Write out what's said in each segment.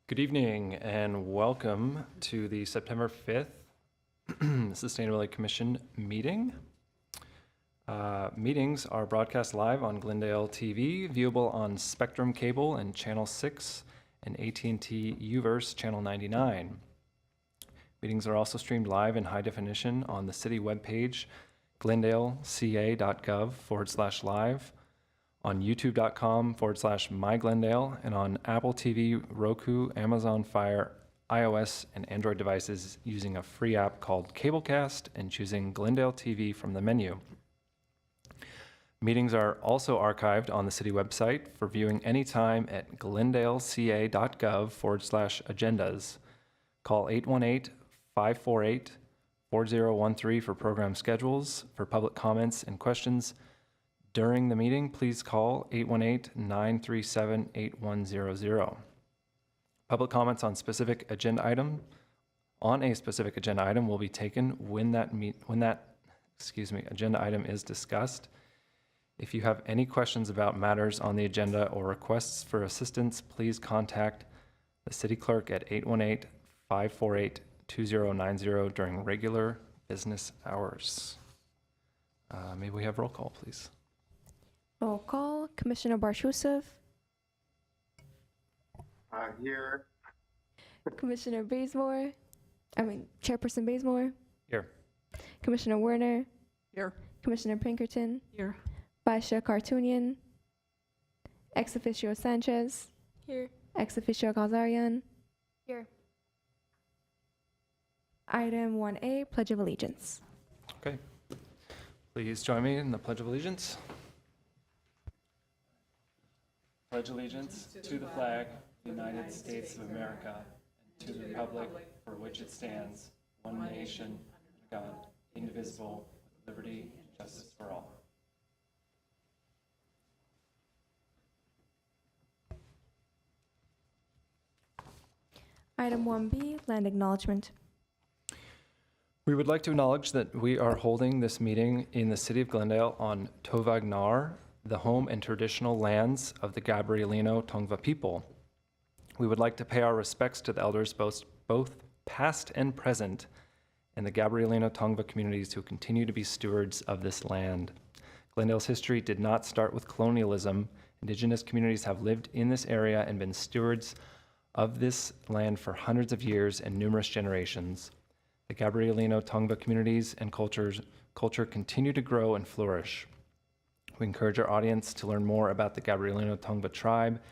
Good evening and welcome to the September 5th Sustainability Commission meeting. Meetings are broadcast live on Glendale TV, viewable on Spectrum Cable and Channel 6 and AT&T UVerse Channel 99. Meetings are also streamed live in high definition on the city webpage, glendaleca.gov/live, on youtube.com/myglendale, and on Apple TV, Roku, Amazon Fire, iOS, and Android devices using a free app called Cablecast and choosing Glendale TV from the menu. Meetings are also archived on the city website for viewing anytime at glendaleca.gov/agendas. Call 818-548-4013 for program schedules. For public comments and questions during the meeting, please call 818-937-8100. Public comments on a specific agenda item will be taken when that agenda item is discussed. If you have any questions about matters on the agenda or requests for assistance, please contact the city clerk at 818-548-2090 during regular business hours. May we have roll call, please? Roll call. Commissioner Barshusov. Here. Commissioner Chairperson Bazemore. Here. Commissioner Werner. Here. Commissioner Pinkerton. Here. Vice Chair Kartunian. Ex officio Sanchez. Here. Ex officio Kazarian. Here. Item 1A, Pledge of Allegiance. Okay. Please join me in the Pledge of Allegiance. Pledge allegiance to the flag of the United States of America and to the republic for which it stands, one nation, under God, indivisible, with liberty and justice for all. Item 1B, Land Acknowledgement. We would like to acknowledge that we are holding this meeting in the city of Glendale on Tovag Nar, the home and traditional lands of the Gabrielino Tongva people. We would like to pay our respects to the elders, both past and present, and the Gabrielino Tongva communities who continue to be stewards of this land. Glendale's history did not start with colonialism. Indigenous communities have lived in this area and been stewards of this land for hundreds of years and numerous generations. The Gabrielino Tongva communities and culture continue to grow and flourish. We encourage our audience to learn more about the Gabrielino Tongva tribe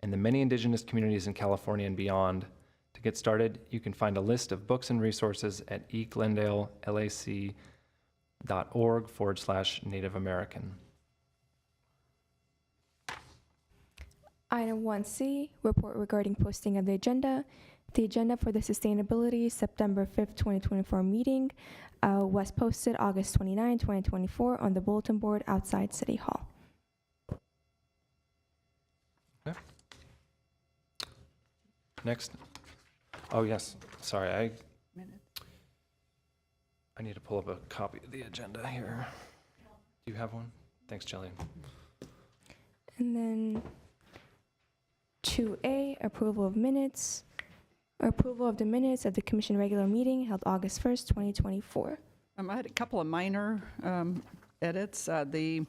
and the many indigenous communities in California and beyond. To get started, you can find a list of books and resources at eglendalelac.org/Native American. Item 1C, report regarding posting of the agenda. The agenda for the Sustainability September 5th, 2024 meeting was posted August 29, 2024 on the bulletin board outside City Hall. Okay. Next. Oh, yes. Sorry, I need to pull up a copy of the agenda here. Do you have one? Thanks, Jillian. And then 2A, approval of minutes. Approval of the minutes of the Commission regular meeting held August 1st, 2024. I had a couple of minor edits. Where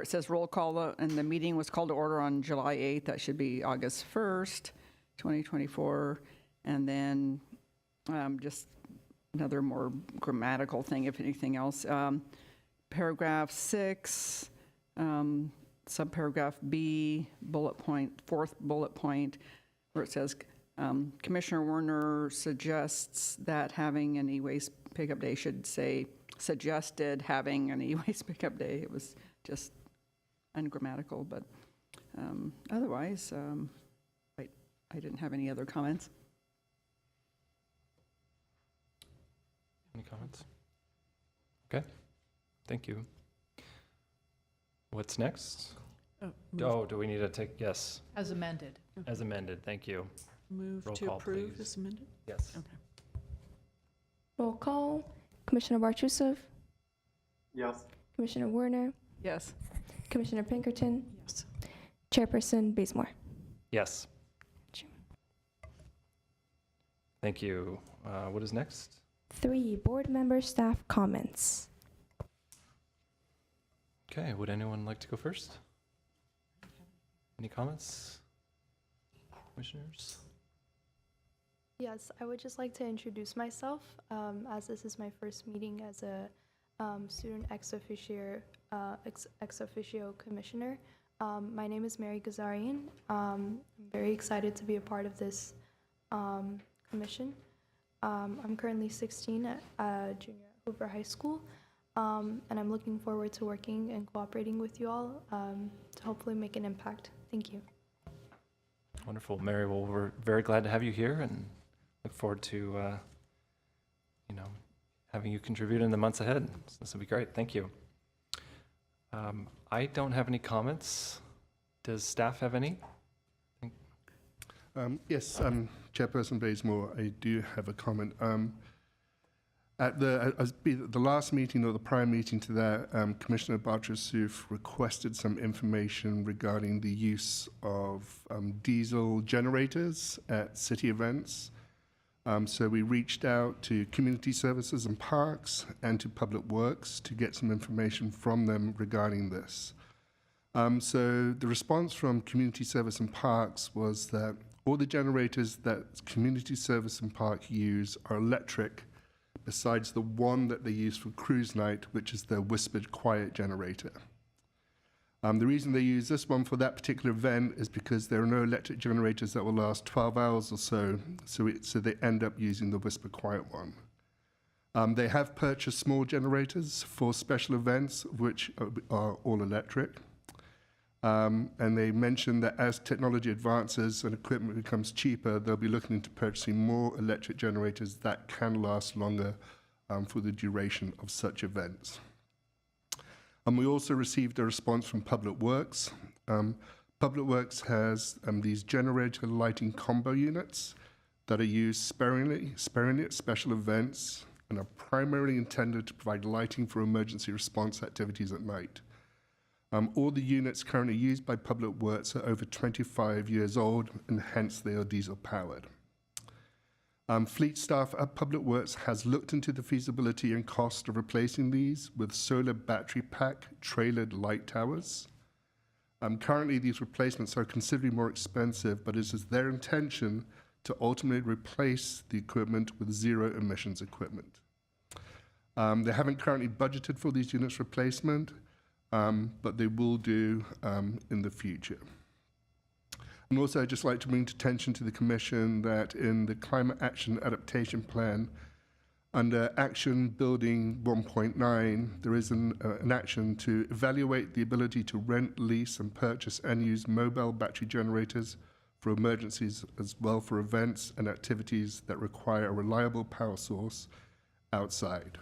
it says roll call and the meeting was called to order on July 8th, that should be August 1st, 2024. And then just another more grammatical thing, if anything else. Paragraph 6, subparagraph B, bullet point, fourth bullet point, where it says Commissioner Werner suggests that having an e-waste pickup day should say suggested having an e-waste pickup day. It was just ungrammatical, but otherwise, I didn't have any other comments. Any comments? Okay, thank you. What's next? Oh, do we need to take, yes, As amended. as amended, thank you. Move Roll to call, approve please. as amended? Yes. Okay. Roll call. Commissioner Barchusov. Yes. Commissioner Werner. Yes. Commissioner Pinkerton. Yes. Chairperson Bazemore. Yes. Thank you. What is next? 3, board member staff comments. Okay, would anyone like to go first? Any comments? Commissioners? Yes, I would just like to introduce myself, as this is my first meeting as a student ex officio commissioner. My name is Mary Gazarian. I'm very excited to be a part of this commission. I'm currently 16 at junior at Hoover High School, and I'm looking forward to working and cooperating with you all to hopefully make an impact. Thank you. Wonderful. Mary, well, we're very glad to have you here and look forward to, having you contribute in the months ahead. So this will be great. Thank you. I don't have any comments. Does staff have any? Yes, Chairperson Bazemore, I do have a comment. At the last meeting or the prior meeting to that, Commissioner Bartrasuf requested some information regarding the use of diesel generators at city events. So we reached out to Community Services and Parks and to Public Works to get some information from them regarding this. So the response from Community Service and Parks was that all the generators that Community Service and Park use are electric, besides the one that they use for cruise night, which is the Whispered Quiet generator. The reason they use this one for that particular event is because there are no electric generators that will last 12 hours or so, so they end up using the Whispered Quiet one. They have purchased small generators for special events, which are all electric. And they mentioned that as technology advances and equipment becomes cheaper, they'll be looking into purchasing more electric generators that can last longer for the duration of such events. And we also received a response from Public Works. Public Works has these generator lighting combo units that are used sparingly at special events and are primarily intended to provide lighting for emergency response activities at night. All the units currently used by Public Works are over 25 years old, and hence they are diesel powered. Fleet staff at Public Works has looked into the feasibility and cost of replacing these with solar battery pack trailered light towers. Currently, these replacements are considerably more expensive, but it is their intention to ultimately replace the equipment with zero emissions equipment. They haven't currently budgeted for these units replacement, but they will do in the future. And also, I'd just like to bring to attention to the Commission that in the Climate Action Adaptation Plan, under Action Building 1.9, there is an action to evaluate the ability to rent, lease, and purchase and use mobile battery generators for emergencies, as well for events and activities that require a reliable power source outside.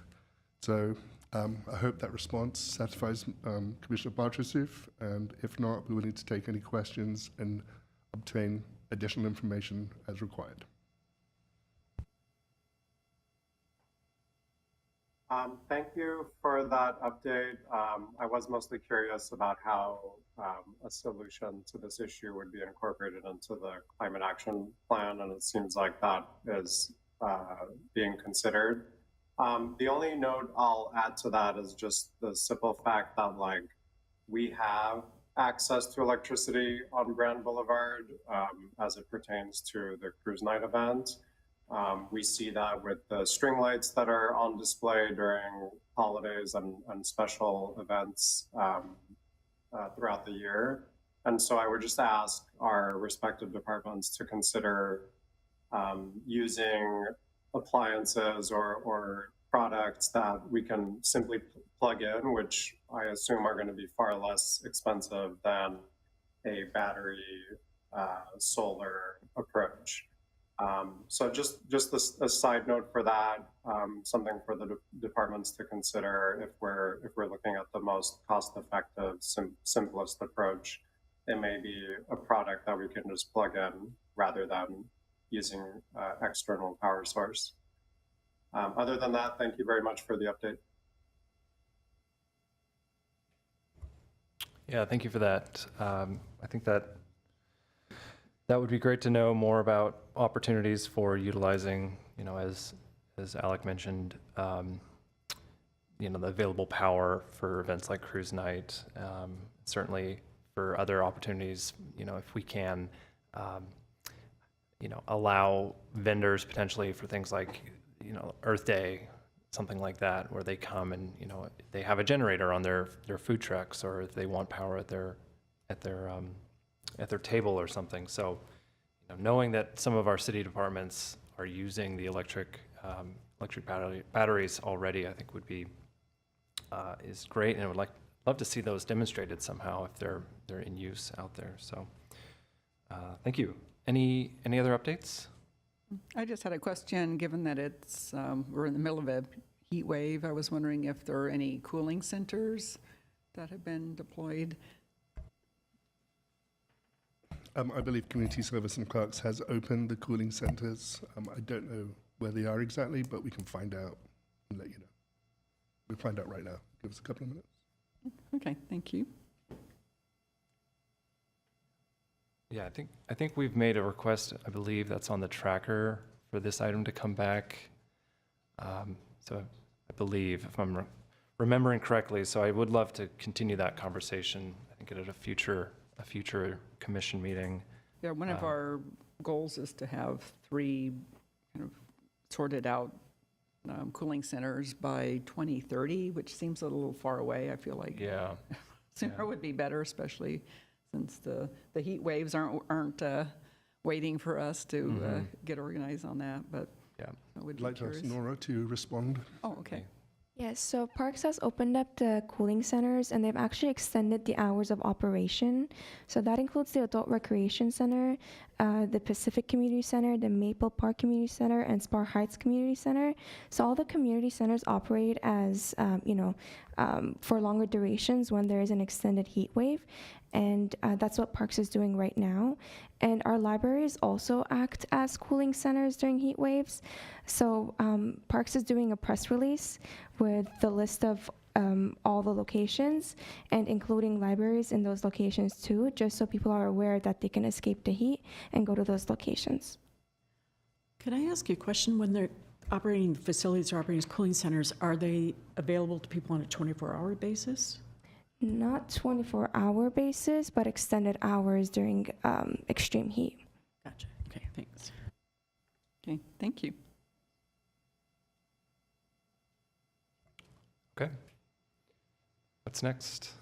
So I hope that response satisfies Commissioner Bartrasuf, and if not, we will need to take any questions and obtain additional information as required. Thank you for that update. I was mostly curious about how a solution to this issue would be incorporated into the climate action plan, and it seems like that is being considered. The only note I'll add to that is just the simple fact that we have access to electricity on Grand Boulevard as it pertains to the cruise night event. We see that with the string lights that are on display during holidays and special events throughout the year. And so I would just ask our respective departments to consider using appliances or products that we can simply plug in, which I assume are going to be far less expensive than a battery solar approach. So just a side note for that, something for the departments to consider if we're looking at the most cost-effective, simplest approach. It may be a product that we can just plug in rather than using external power source. Other than that, thank you very much for the update. Yeah, thank you for that. I think that That would be great to know more about opportunities for utilizing, as Alec mentioned, the available power for events like cruise night. Certainly for other opportunities, if we can, allow vendors potentially for things like, Earth Day, something like that, where they come and, they have a generator on their food trucks, or if they want power at their table or something. So, knowing that some of our city departments are using the electric batteries already, I think would be is great, and I would love to see those demonstrated somehow if they're in use out there. So, thank you. Any other updates? I just had a question, given that it's, we're in the middle of a heat wave. I was wondering if there are any cooling centers that have been deployed. I believe Community Service and Clerks has opened the cooling centres. I don't know where they are exactly, but we can find out and let you know. We'll find out right now. Give us a couple of minutes. Okay, thank you. Yeah, I think we've made a request. I believe that's on the tracker for this item to come back. So I believe, if I'm remembering correctly, so I would love to continue that conversation. I think at a future commission meeting. Yeah, one of our goals is to have 3 kind of sorted out cooling centers by 2030, which seems a little far away. I feel like Yeah. sooner would be better, especially since the heat waves aren't waiting for us to get organized on that. But Yeah. I would I'd be like to ask curious. Nora to respond. Oh, okay. Yes, so Parks has opened up the cooling centers and they've actually extended the hours of operation. So that includes the Adult Recreation Center, the Pacific Community Center, the Maple Park Community Center, and Spar Heights Community Center. So all the community centers operate as, for longer durations when there is an extended heat wave. And that's what Parks is doing right now. And our libraries also act as cooling centers during heat waves. So Parks is doing a press release with the list of all the locations and including libraries in those locations too, just so people are aware that they can escape the heat and go to those locations. Can I ask you a question? When they're operating facilities or operating as cooling centers, are they available to people on a 24-hour basis? Not 24-hour basis, but extended hours during extreme heat. Gotcha. Okay, thanks. Okay, thank you. Okay. What's next?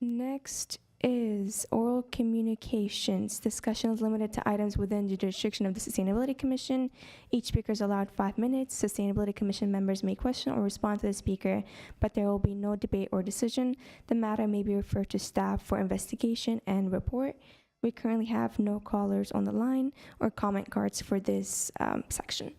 Next is oral communications. Discussion is limited to items within the jurisdiction of the Sustainability Commission. Each speaker is allowed 5 minutes. Sustainability Commission members may question or respond to the speaker, but there will be no debate or decision. The matter may be referred to staff for investigation and report. We currently have no callers on the line or comment cards for this section.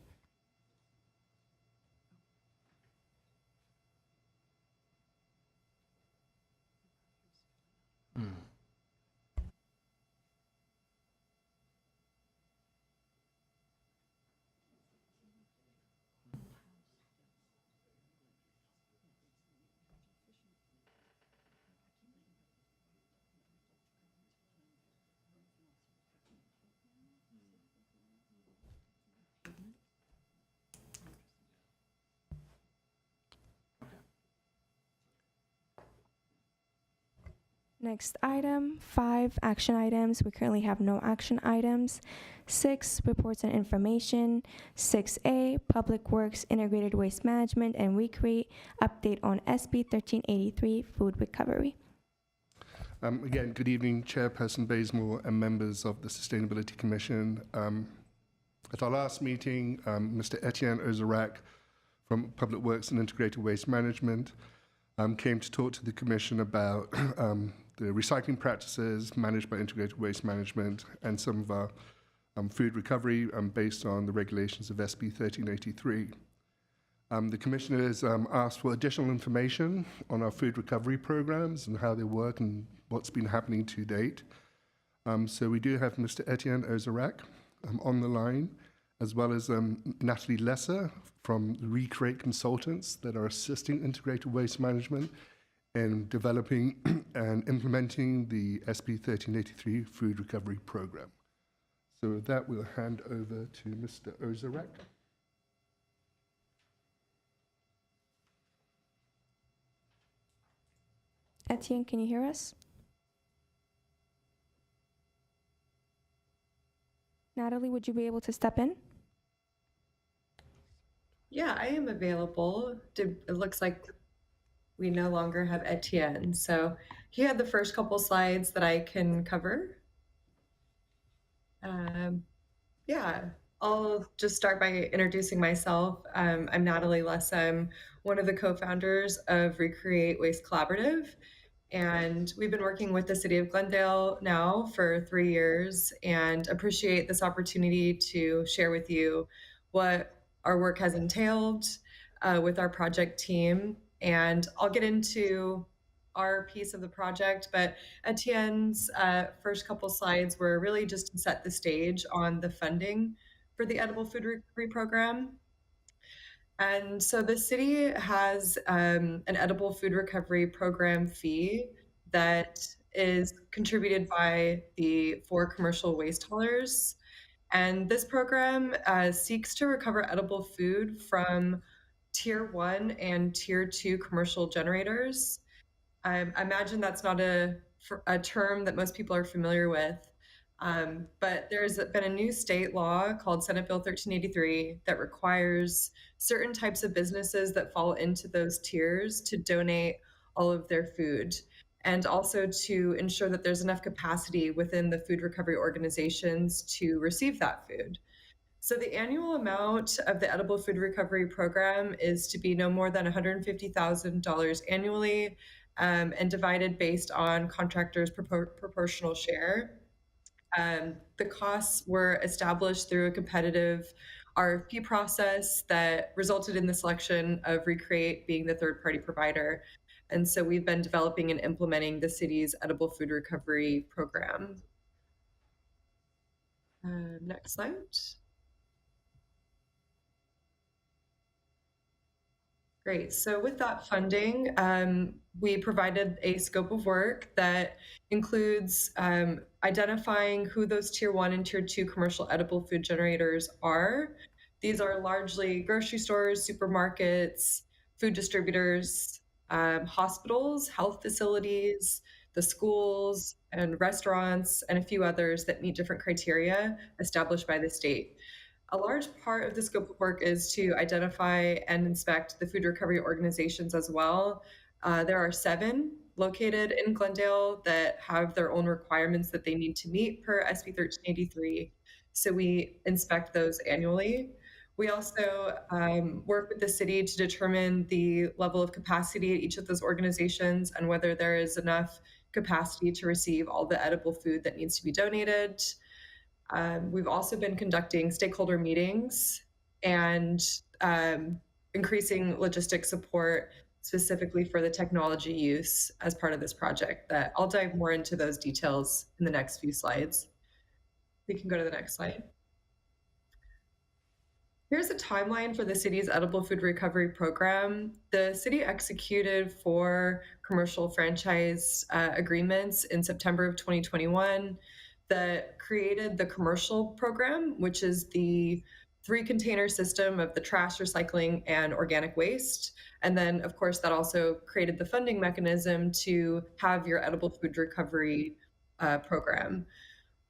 Next item, 5 action items. We currently have no action items. 6, reports and information. 6A, Public Works, Integrated Waste Management, and Recreate, update on SB 1383, food recovery. Again, good evening, Chairperson Bazemore and members of the Sustainability Commission. At our last meeting, Mr. Etienne Ozarak from Public Works and Integrated Waste Management came to talk to the Commission about the recycling practices managed by Integrated Waste Management and some of our food recovery based on the regulations of SB 1383. The Commissioners asked for additional information on our food recovery programs and how they work and what's been happening to date. So we do have Mr. Etienne Ozarak on the line, as well as Natalie Lesser from the Recreate Consultants that are assisting Integrated Waste Management in developing and implementing the SB 1383 Food Recovery Program. So with that, we'll hand over to Mr. Ozarek. Etienne, can you hear us? Natalie, would you be able to step in? Yeah, I am available. It looks like we no longer have Etienne. So he had the first couple slides that I can cover. Yeah, I'll just start by introducing myself. I'm Natalie Less. I'm one of the co-founders of Recreate Waste Collaborative. And we've been working with the City of Glendale now for 3 years and appreciate this opportunity to share with you what our work has entailed with our project team. And I'll get into our piece of the project, but Etienne's first couple slides were really just to set the stage on the funding for the Edible Food Recovery Program. And so the city has an Edible Food Recovery Program fee that is contributed by the 4 commercial waste haulers. And this program seeks to recover edible food from Tier 1 and Tier 2 commercial generators. I imagine that's not a term that most people are familiar with, but there's been a new state law called Senate Bill 1383 that requires certain types of businesses that fall into those tiers to donate all of their food, and also to ensure that there's enough capacity within the food recovery organizations to receive that food. So the annual amount of the Edible Food Recovery Program is to be no more than $150,000 annually, and divided based on contractors' proportional share. The costs were established through a competitive RFP process that resulted in the selection of Recreate being the third-party provider. And so we've been developing and implementing the city's Edible Food Recovery Program. Next slide. Great. So with that funding, we provided a scope of work that includes identifying who those Tier 1 and Tier 2 commercial edible food generators are. These are largely grocery stores, supermarkets, food distributors, hospitals, health facilities, the schools and restaurants, and a few others that meet different criteria established by the state. A large part of the scope of work is to identify and inspect the food recovery organizations as well. There are 7 located in Glendale that have their own requirements that they need to meet per SB 1383. So we inspect those annually. We also work with the city to determine the level of capacity at each of those organizations and whether there is enough capacity to receive all the edible food that needs to be donated. We've also been conducting stakeholder meetings and increasing logistics support specifically for the technology use as part of this project. That I'll dive more into those details in the next few slides. We can go to the next slide. Here's a timeline for the city's Edible Food Recovery Program. The city executed 4 commercial franchise agreements in September of 2021 that created the commercial program, which is the 3-container system of the trash, recycling, and organic waste. And then, of course, that also created the funding mechanism to have your edible food recovery program.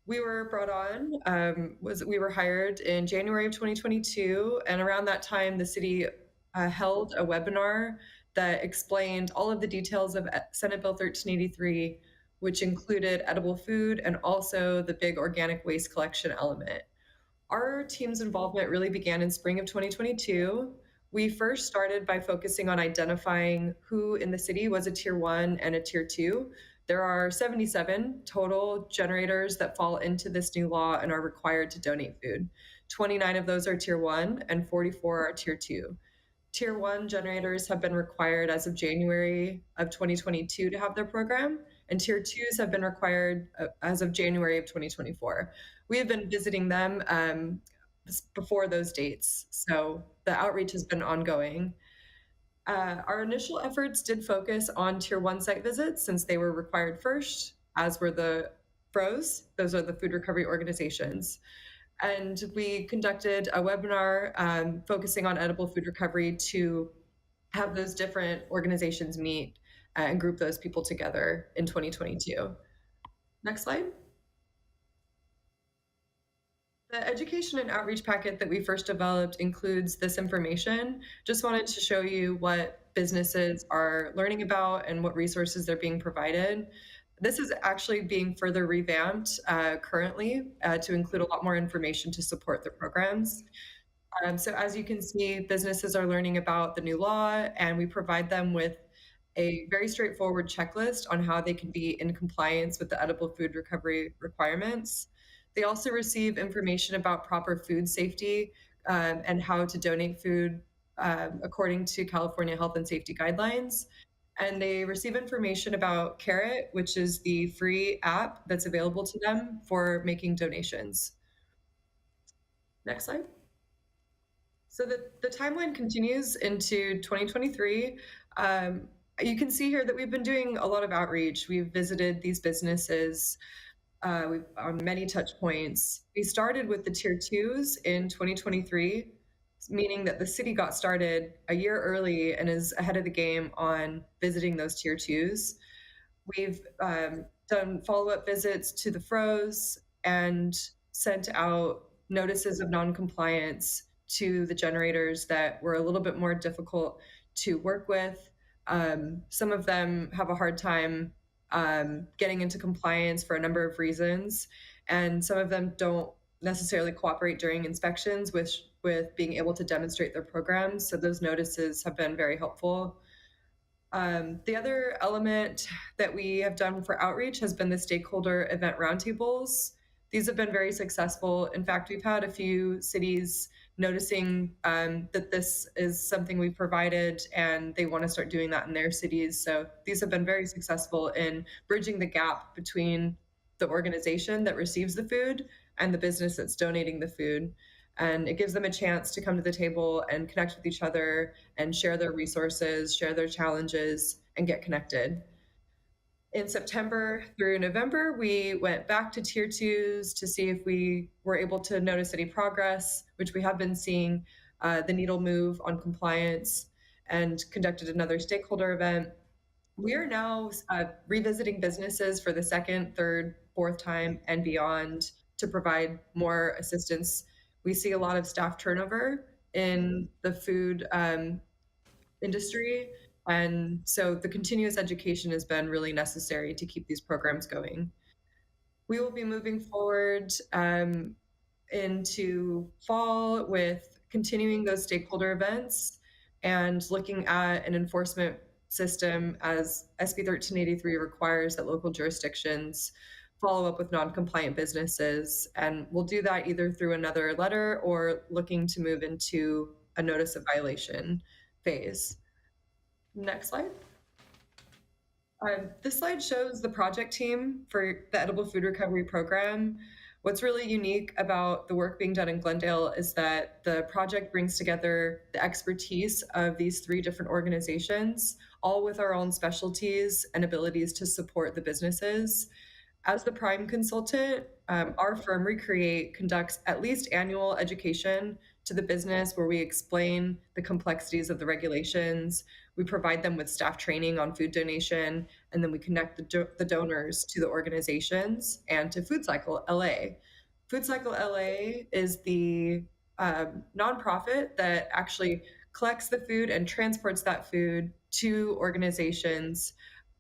We were brought on, we were hired in January of 2022, and around that time, the city held a webinar that explained all of the details of Senate Bill 1383, which included edible food and also the big organic waste collection element. Our team's involvement really began in spring of 2022. We first started by focusing on identifying who in the city was a Tier 1 and a Tier 2. There are 77 total generators that fall into this new law and are required to donate food. 29 of those are Tier 1 and 44 are Tier 2. Tier 1 generators have been required as of January of 2022 to have their program, and Tier 2s have been required as of January of 2024. We have been visiting them before those dates, so the outreach has been ongoing. Our initial efforts did focus on Tier 1 site visits since they were required first, as were the FROs. Those are the food recovery organizations. And we conducted a webinar focusing on edible food recovery to have those different organizations meet and group those people together in 2022. Next slide. The education and outreach packet that we first developed includes this information. Just wanted to show you what businesses are learning about and what resources they're being provided. This is actually being further revamped currently to include a lot more information to support the programs. So as you can see, businesses are learning about the new law, and we provide them with a very straightforward checklist on how they can be in compliance with the edible food recovery requirements. They also receive information about proper food safety and how to donate food according to California Health and Safety Guidelines. And they receive information about Carrot, which is the free app that's available to them for making donations. Next slide. So the timeline continues into 2023. You can see here that we've been doing a lot of outreach. We've visited these businesses on many touch points. We started with the Tier 2s in 2023, meaning that the city got started a year early and is ahead of the game on visiting those Tier 2s. We've done follow-up visits to the FROs and sent out notices of non-compliance to the generators that were a little bit more difficult to work with. Some of them have a hard time getting into compliance for a number of reasons, and some of them don't necessarily cooperate during inspections with being able to demonstrate their programs. So those notices have been very helpful. The other element that we have done for outreach has been the stakeholder event roundtables. These have been very successful. In fact, we've had a few cities noticing that this is something we've provided and they want to start doing that in their cities. So these have been very successful in bridging the gap between the organization that receives the food and the business that's donating the food. And it gives them a chance to come to the table and connect with each other and share their resources, share their challenges, and get connected. In September through November, we went back to Tier 2s to see if we were able to notice any progress, which we have been seeing the needle move on compliance, and conducted another stakeholder event. We are now revisiting businesses for the second, third, fourth time and beyond to provide more assistance. We see a lot of staff turnover in the food industry. And so the continuous education has been really necessary to keep these programs going. We will be moving forward into fall with continuing those stakeholder events and looking at an enforcement system as SB 1383 requires that local jurisdictions follow up with non-compliant businesses. And we'll do that either through another letter or looking to move into a notice of violation phase. Next slide. This slide shows the project team for the Edible Food Recovery Program. What's really unique about the work being done in Glendale is that the project brings together the expertise of these 3 different organizations, all with our own specialties and abilities to support the businesses. As the prime consultant, our firm Recreate conducts at least annual education to the business where we explain the complexities of the regulations. We provide them with staff training on food donation, and then we connect the donors to the organizations and to Food Cycle LA. Food Cycle LA is the nonprofit that actually collects the food and transports that food to organizations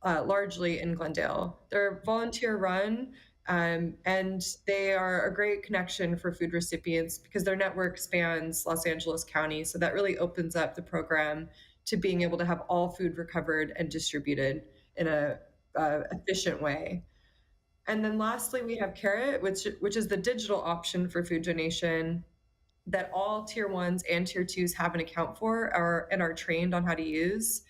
largely in Glendale. They're volunteer run, and they are a great connection for food recipients because their network spans Los Angeles County. So that really opens up the program to being able to have all food recovered and distributed in a efficient way. And then lastly, we have Carrot, which is the digital option for food donation that all Tier 1s and Tier 2s have an account for and are trained on how to use.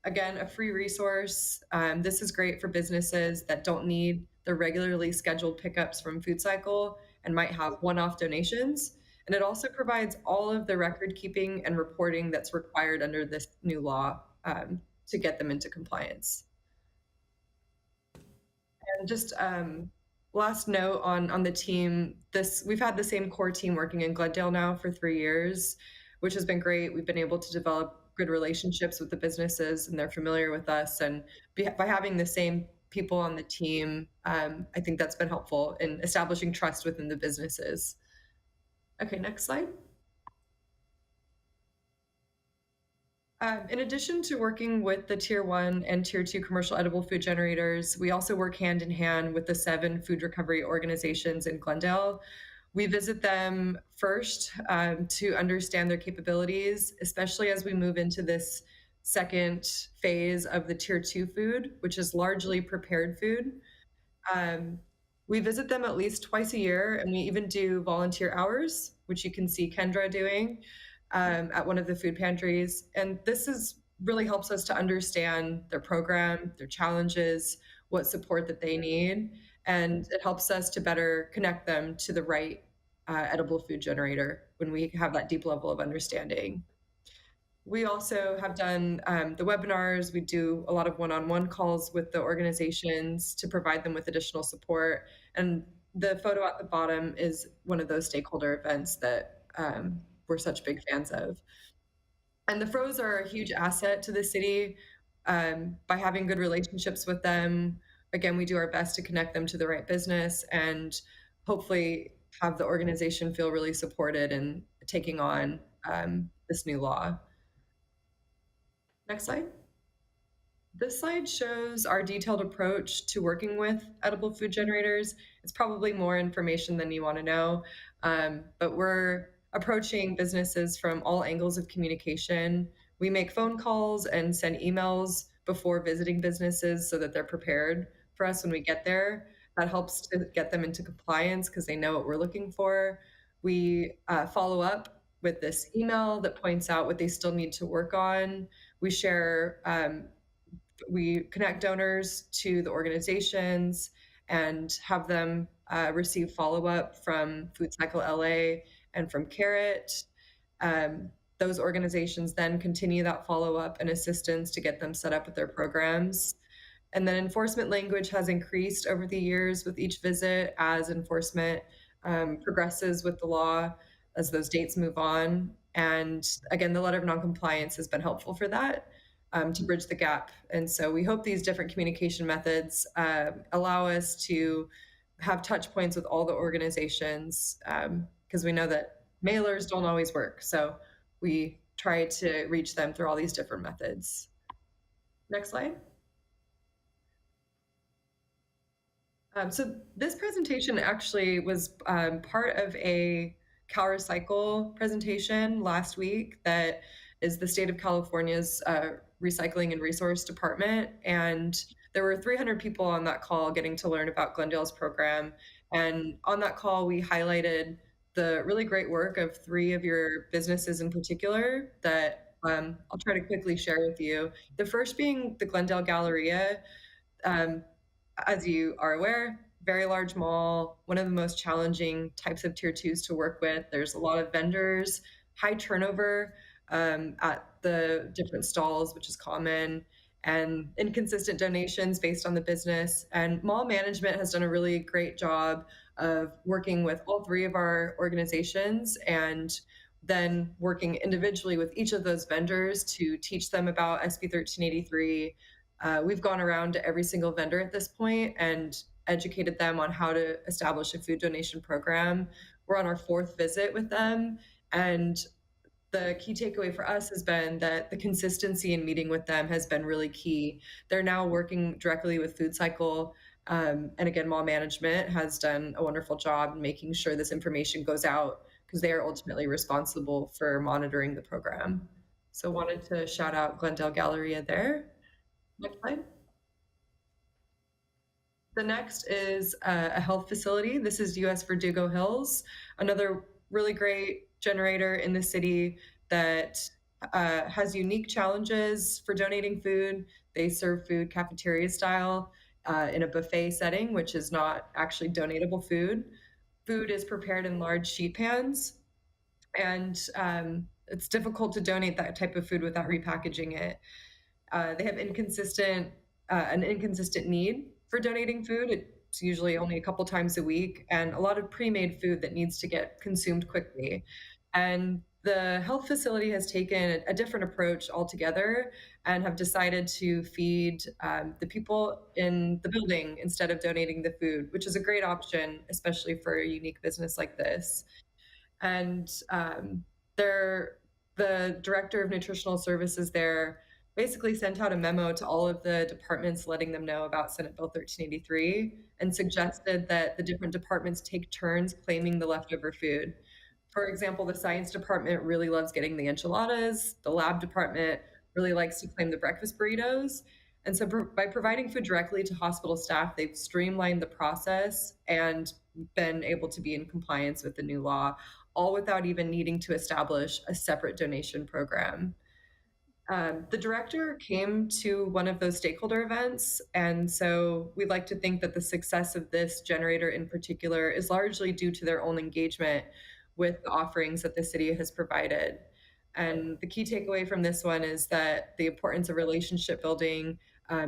Again, a free resource. This is great for businesses that don't need the regularly scheduled pickups from Food Cycle and might have one-off donations. And it also provides all of the record keeping and reporting that's required under this new law to get them into compliance. And just last note on the team, we've had the same core team working in Glendale now for 3 years, which has been great. We've been able to develop good relationships with the businesses, and they're familiar with us. And by having the same people on the team, I think that's been helpful in establishing trust within the businesses. Okay, next slide. In addition to working with the Tier 1 and Tier 2 commercial edible food generators, we also work hand in hand with the 7 food recovery organizations in Glendale. We visit them first to understand their capabilities, especially as we move into this second phase of the Tier 2 food, which is largely prepared food. We visit them at least twice a year, and we even do volunteer hours, which you can see Kendra doing at one of the food pantries. And this really helps us to understand their program, their challenges, what support that they need, and it helps us to better connect them to the right edible food generator when we have that deep level of understanding. We also have done the webinars. We do a lot of one-on-one calls with the organizations to provide them with additional support. And the photo at the bottom is one of those stakeholder events that we're such big fans of. And the Froes are a huge asset to the city by having good relationships with them. Again, we do our best to connect them to the right business and hopefully have the organization feel really supported in taking on this new law. Next slide. This slide shows our detailed approach to working with edible food generators. It's probably more information than you want to know, but we're approaching businesses from all angles of communication. We make phone calls and send emails before visiting businesses so that they're prepared for us when we get there. That helps to get them into compliance because they know what we're looking for. We follow up with this email that points out what they still need to work on. We share, we connect donors to the organizations and have them receive follow-up from Food Cycle LA and from Carrot. Those organizations then continue that follow-up and assistance to get them set up with their programs. And then enforcement language has increased over the years with each visit as enforcement progresses with the law as those dates move on. And again, the letter of noncompliance has been helpful for that to bridge the gap. And so we hope these different communication methods allow us to have touch points with all the organizations because we know that mailers don't always work. So we try to reach them through all these different methods. Next slide. So this presentation actually was part of a CalRecycle presentation last week that is the state of California's recycling and resource department. And there were 300 people on that call getting to learn about Glendale's program. And on that call, we highlighted the really great work of 3 of your businesses in particular that I'll try to quickly share with you. The first being the Glendale Galleria. As you are aware, very large mall, one of the most challenging types of Tier 2s to work with. There's a lot of vendors, high turnover at the different stalls, which is common, and inconsistent donations based on the business. And mall management has done a really great job of working with all 3 of our organizations and then working individually with each of those vendors to teach them about SB 1383. We've gone around to every single vendor at this point and educated them on how to establish a food donation program. We're on our 4th visit with them. And the key takeaway for us has been that the consistency in meeting with them has been really key. They're now working directly with Food Cycle. And again, mall management has done a wonderful job in making sure this information goes out because they are ultimately responsible for monitoring the program. So wanted to shout out Glendale Galleria there. Next slide. The next is a health facility. This is US Verdugo Hills, another really great generator in the city that has unique challenges for donating food. They serve food cafeteria style in a buffet setting, which is not actually donatable food. Food is prepared in large sheet pans. and it's difficult to donate that type of food without repackaging it. They have an inconsistent need for donating food. It's usually only a couple times a week, and a lot of pre-made food that needs to get consumed quickly. And the health facility has taken a different approach altogether and have decided to feed the people in the building instead of donating the food, which is a great option, especially for a unique business like this. And the director of nutritional services there basically sent out a memo to all of the departments letting them know about Senate Bill 1383 and suggested that the different departments take turns claiming the leftover food. For example, the science department really loves getting the enchiladas, the lab department really likes to claim the breakfast burritos. And so by providing food directly to hospital staff, they've streamlined the process and been able to be in compliance with the new law, all without even needing to establish a separate donation program. The director came to one of those stakeholder events, and so we'd like to think that the success of this generator in particular is largely due to their own engagement with the offerings that the city has provided. And the key takeaway from this one is that the importance of relationship building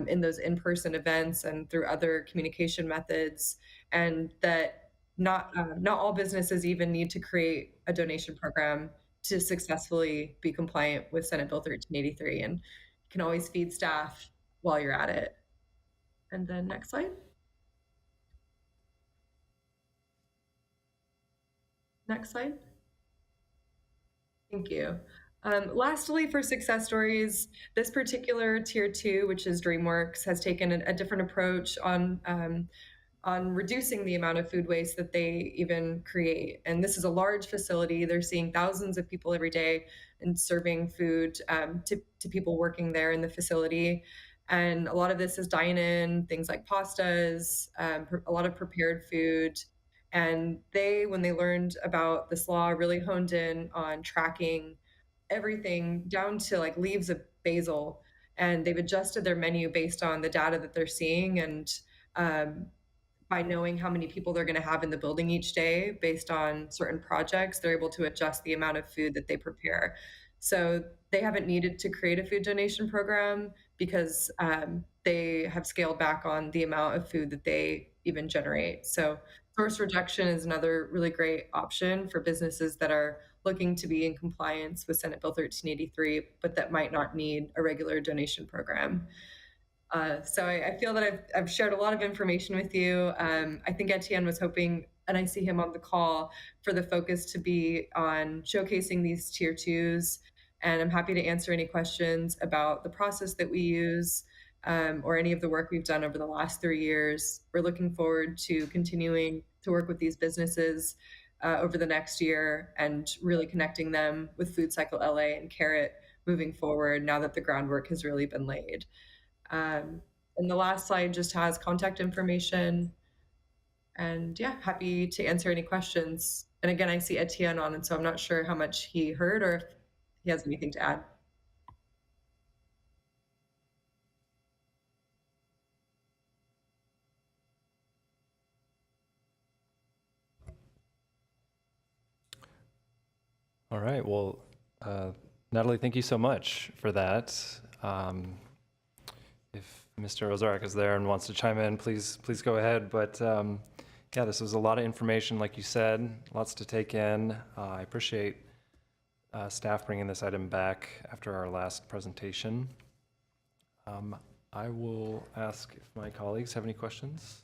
in those in-person events and through other communication methods, and that not all businesses even need to create a donation program to successfully be compliant with Senate Bill 1383. And you can always feed staff while you're at it. And then next slide. Next slide. Thank you. Lastly, for success stories, this particular tier 2, which is DreamWorks, has taken a different approach on reducing the amount of food waste that they even create. And this is a large facility. They're seeing thousands of people every day and serving food to people working there in the facility. And a lot of this is dine-in, things like pastas, a lot of prepared food. And they, when they learned about this law, really honed in on tracking everything down to like leaves of basil. And they've adjusted their menu based on the data that they're seeing, and by knowing how many people they're going to have in the building each day based on certain projects, they're able to adjust the amount of food that they prepare. So they haven't needed to create a food donation program because they have scaled back on the amount of food that they even generate. So source reduction is another really great option for businesses that are looking to be in compliance with Senate Bill 1383, but that might not need a regular donation program. So I feel that I've shared a lot of information with you. I think Etienne was hoping, and I see him on the call, for the focus to be on showcasing these tier 2s. And I'm happy to answer any questions about the process that we use or any of the work we've done over the last 3 years. We're looking forward to continuing to work with these businesses over the next year and really connecting them with Food Cycle LA and Carrot moving forward now that the groundwork has really been laid. And the last slide just has contact information. And yeah, happy to answer any questions. And again, I see Etienne on, and so I'm not sure how much he heard or if he has anything to add. All right, well, Natalie, thank you so much for that. If Mr. Ozark is there and wants to chime in, please go ahead. But yeah, this was a lot of information, like you said, lots to take in. I appreciate staff bringing this item back after our last presentation. I will ask if my colleagues have any questions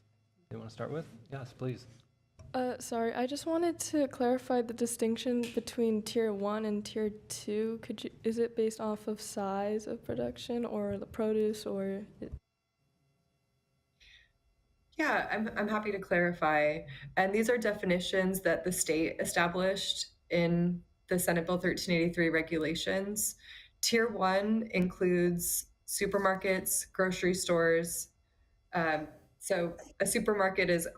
they want to start with. Yes, please. Sorry, I just wanted to clarify the distinction between tier 1 and tier 2. Is it based off of size of production or the produce or? Yeah, I'm happy to clarify. And these are definitions that the state established in the Senate Bill 1383 regulations. Tier 1 includes supermarkets, grocery stores. So a supermarket is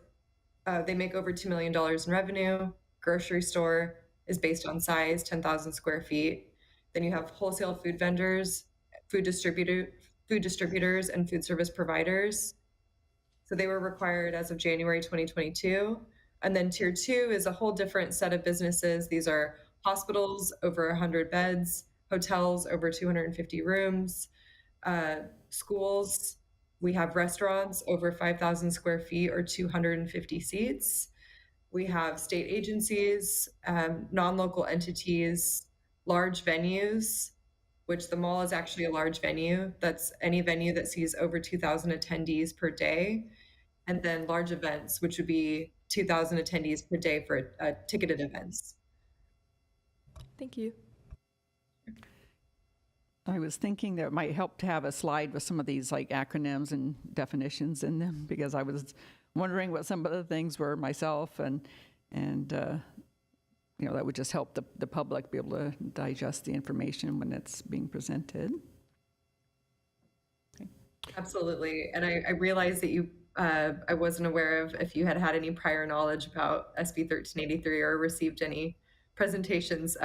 they make over $2 million in revenue. Grocery store is based on size, 10,000 square feet. Then you have wholesale food vendors, food distributors, and food service providers. So they were required as of January 2022. And then tier 2 is a whole different set of businesses. These are hospitals over 100 beds, hotels over 250 rooms, schools. We have restaurants over 5,000 square feet or 250 seats. We have state agencies, non-local entities, large venues, which the mall is actually a large venue. That's any venue that sees over 2,000 attendees per day. And then large events, which would be 2,000 attendees per day for ticketed events. Thank you. I was thinking that it might help to have a slide with some of these like acronyms and definitions in them, because I was wondering what some of the things were myself, and you know, that would just help the public be able to digest the information when it's being presented. Okay. Absolutely. And I realized that you, I wasn't aware of if you had had any prior knowledge about SB 1383 or received any presentations.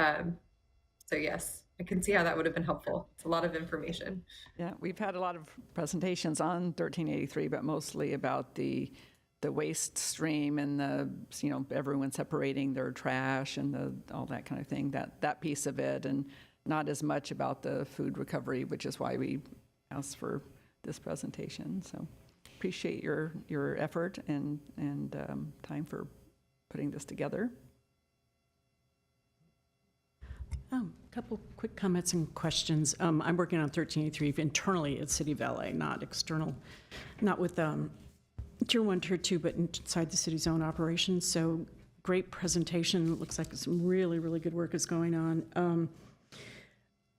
So yes, I can see how that would have been helpful. It's a lot of information. Yeah, we've had a lot of presentations on 1383, but mostly about the waste stream and the, you know, everyone separating their trash and all that kind of thing, that piece of it, and not as much about the food recovery, which is why we asked for this presentation. So appreciate your effort and time for putting this together. A couple quick comments and questions. I'm working on 1383 internally at City of LA, not external, not with Tier 1, Tier 2, but inside the city's own operations. So great presentation. Looks like some really, really good work is going on.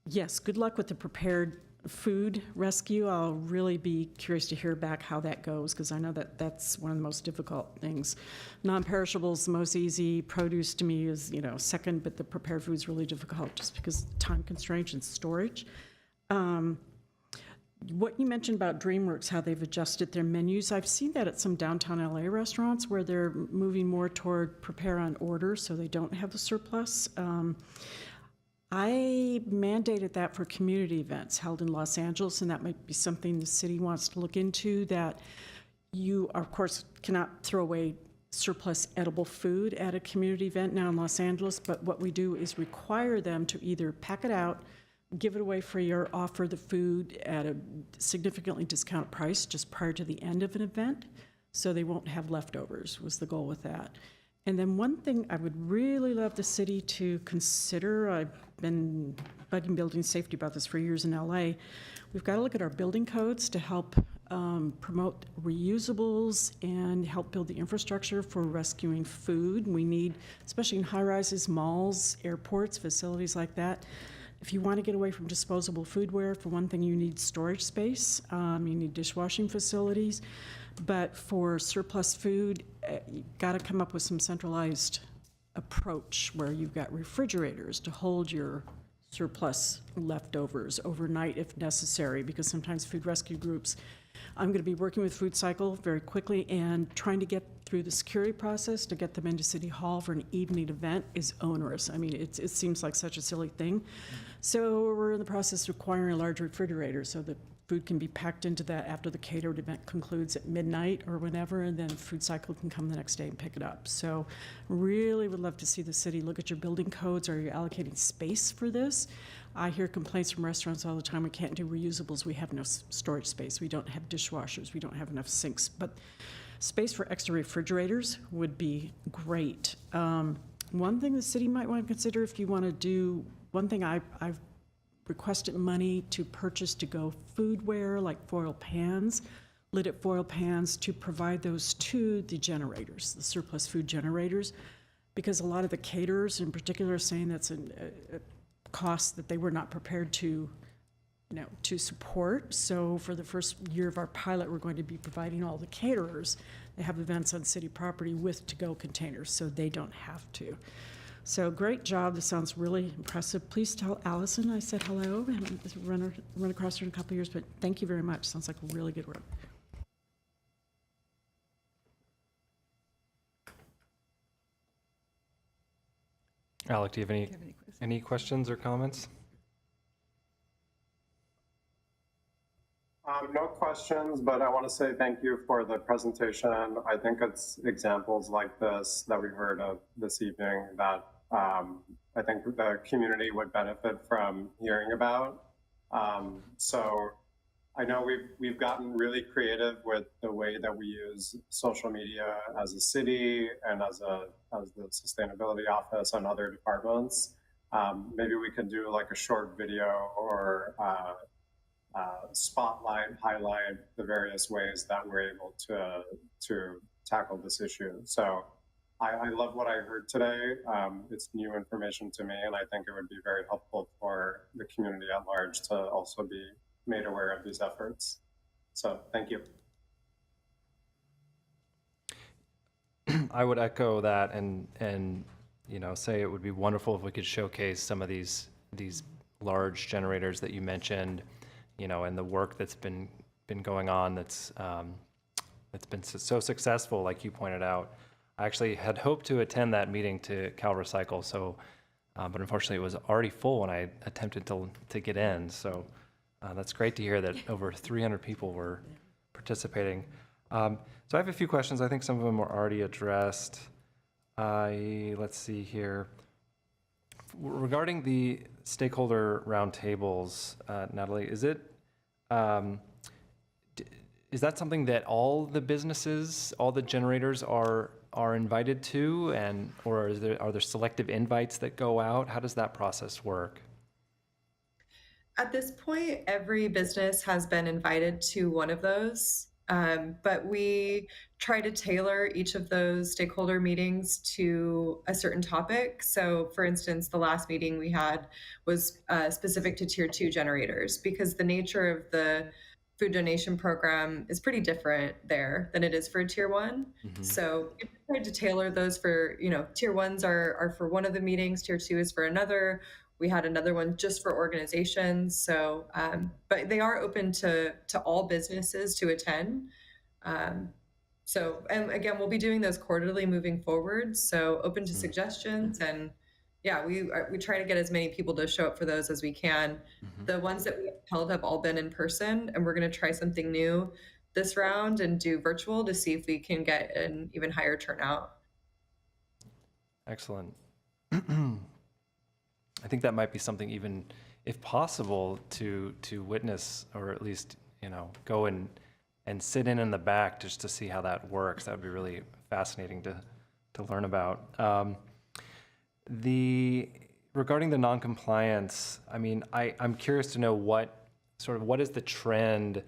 Yes, good luck with the prepared food rescue. I'll really be curious to hear back how that goes, because I know that that's one of the most difficult things. Non-perishables, the most easy. Produce to me is, you know, second, but the prepared food is really difficult just because time constraints and storage. What you mentioned about DreamWorks, how they've adjusted their menus, I've seen that at some downtown LA restaurants where they're moving more toward prepare on order, so they don't have a surplus. I mandated that for community events held in Los Angeles, and that might be something the city wants to look into, that you, of course, cannot throw away surplus edible food at a community event now in Los Angeles, but what we do is require them to either pack it out, give it away free, or offer the food at a significantly discounted price just prior to the end of an event, so they won't have leftovers, was the goal with that. And then one thing I would really love the city to consider, I've been bugging building safety about this for years in LA, we've got to look at our building codes to help promote reusables and help build the infrastructure for rescuing food. We need, especially in high-rises, malls, airports, facilities like that. If you want to get away from disposable foodware, for one thing, you need storage space, you need dishwashing facilities. But for surplus food, you've got to come up with some centralized approach where you've got refrigerators to hold your surplus leftovers overnight if necessary, because sometimes food rescue groups, I'm going to be working with Food Cycle very quickly, and trying to get through the security process to get them into City Hall for an evening event is onerous. I mean, it seems like such a silly thing. So we're in the process of acquiring a large refrigerator so that food can be packed into that after the catered event concludes at midnight or whenever, and then Food Cycle can come the next day and pick it up. So really would love to see the city look at your building codes. Are you allocating space for this? I hear complaints from restaurants all the time, we can't do reusables, we have no storage space, we don't have dishwashers, we don't have enough sinks. But space for extra refrigerators would be great. One thing the city might want to consider, if you want to do, one thing I've requested money to purchase to-go foodware like foil pans, lidded foil pans, to provide those to the generators, the surplus food generators, because a lot of the caterers in particular are saying that's a cost that they were not prepared to, to support. So for the first year of our pilot, we're going to be providing all the caterers that have events on city property with to-go containers, so they don't have to. So great job. This sounds really impressive. Please tell Allison I said hello. I haven't run across her in a couple of years, but thank you very much. Sounds like really good work. Alec, do you have any questions or comments? No questions, but I want to say thank you for the presentation. I think it's examples like this that we heard of this evening that I think the community would benefit from hearing about. So I know we've gotten really creative with the way that we use social media as a city and as the sustainability office and other departments. Maybe we could do like a short video or spotlight, highlight the various ways that we're able to tackle this issue. So I love what I heard today. It's new information to me, and I think it would be very helpful for the community at large to also be made aware of these efforts. So thank you. I would echo that and you know, say it would be wonderful if we could showcase some of these large generators that you mentioned, you know, and the work that's been going on that's been so successful, like you pointed out. I actually had hoped to attend that meeting to Cal Recycle, so but unfortunately it was already full when I attempted to get in. So that's great to hear that over 300 people were participating. So I have a few questions. I think some of them were already addressed. Let's see here. Regarding the stakeholder roundtables, Natalie, is that something that all the businesses, all the generators are invited to, or are there selective invites that go out? How does that process work? At this point, every business has been invited to one of those, but we try to tailor each of those stakeholder meetings to a certain topic. So, for instance, the last meeting we had was specific to Tier 2 generators, because the nature of the food donation program is pretty different there than it is for Tier 1. So we tried to tailor those for, Tier 1s are for one of the meetings, Tier 2 is for another. We had another one just for organizations. So, but they are open to all businesses to attend. So, and again, we'll be doing those quarterly moving forward. So open to suggestions, and yeah, we try to get as many people to show up for those as we can. The ones that we held have all been in person, and we're going to try something new this round and do virtual to see if we can get an even higher turnout. Excellent. I think that might be something, even if possible, to witness, or at least, go and sit in the back just to see how that works. That would be really fascinating to learn about. Regarding the non-compliance, I mean, I'm curious to know what is the trend?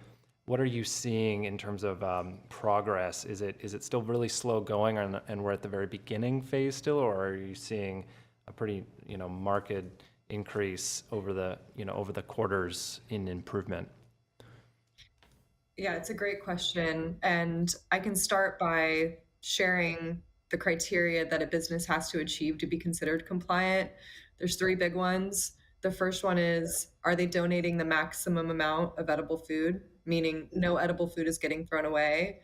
What are you seeing in terms of progress? Is it still really slow going, and we're at the very beginning phase still, or are you seeing a pretty marked increase over the quarters in improvement? Yeah, it's a great question, and I can start by sharing the criteria that a business has to achieve to be considered compliant. There's 3 big ones. The first one is, are they donating the maximum amount of edible food, meaning no edible food is getting thrown away?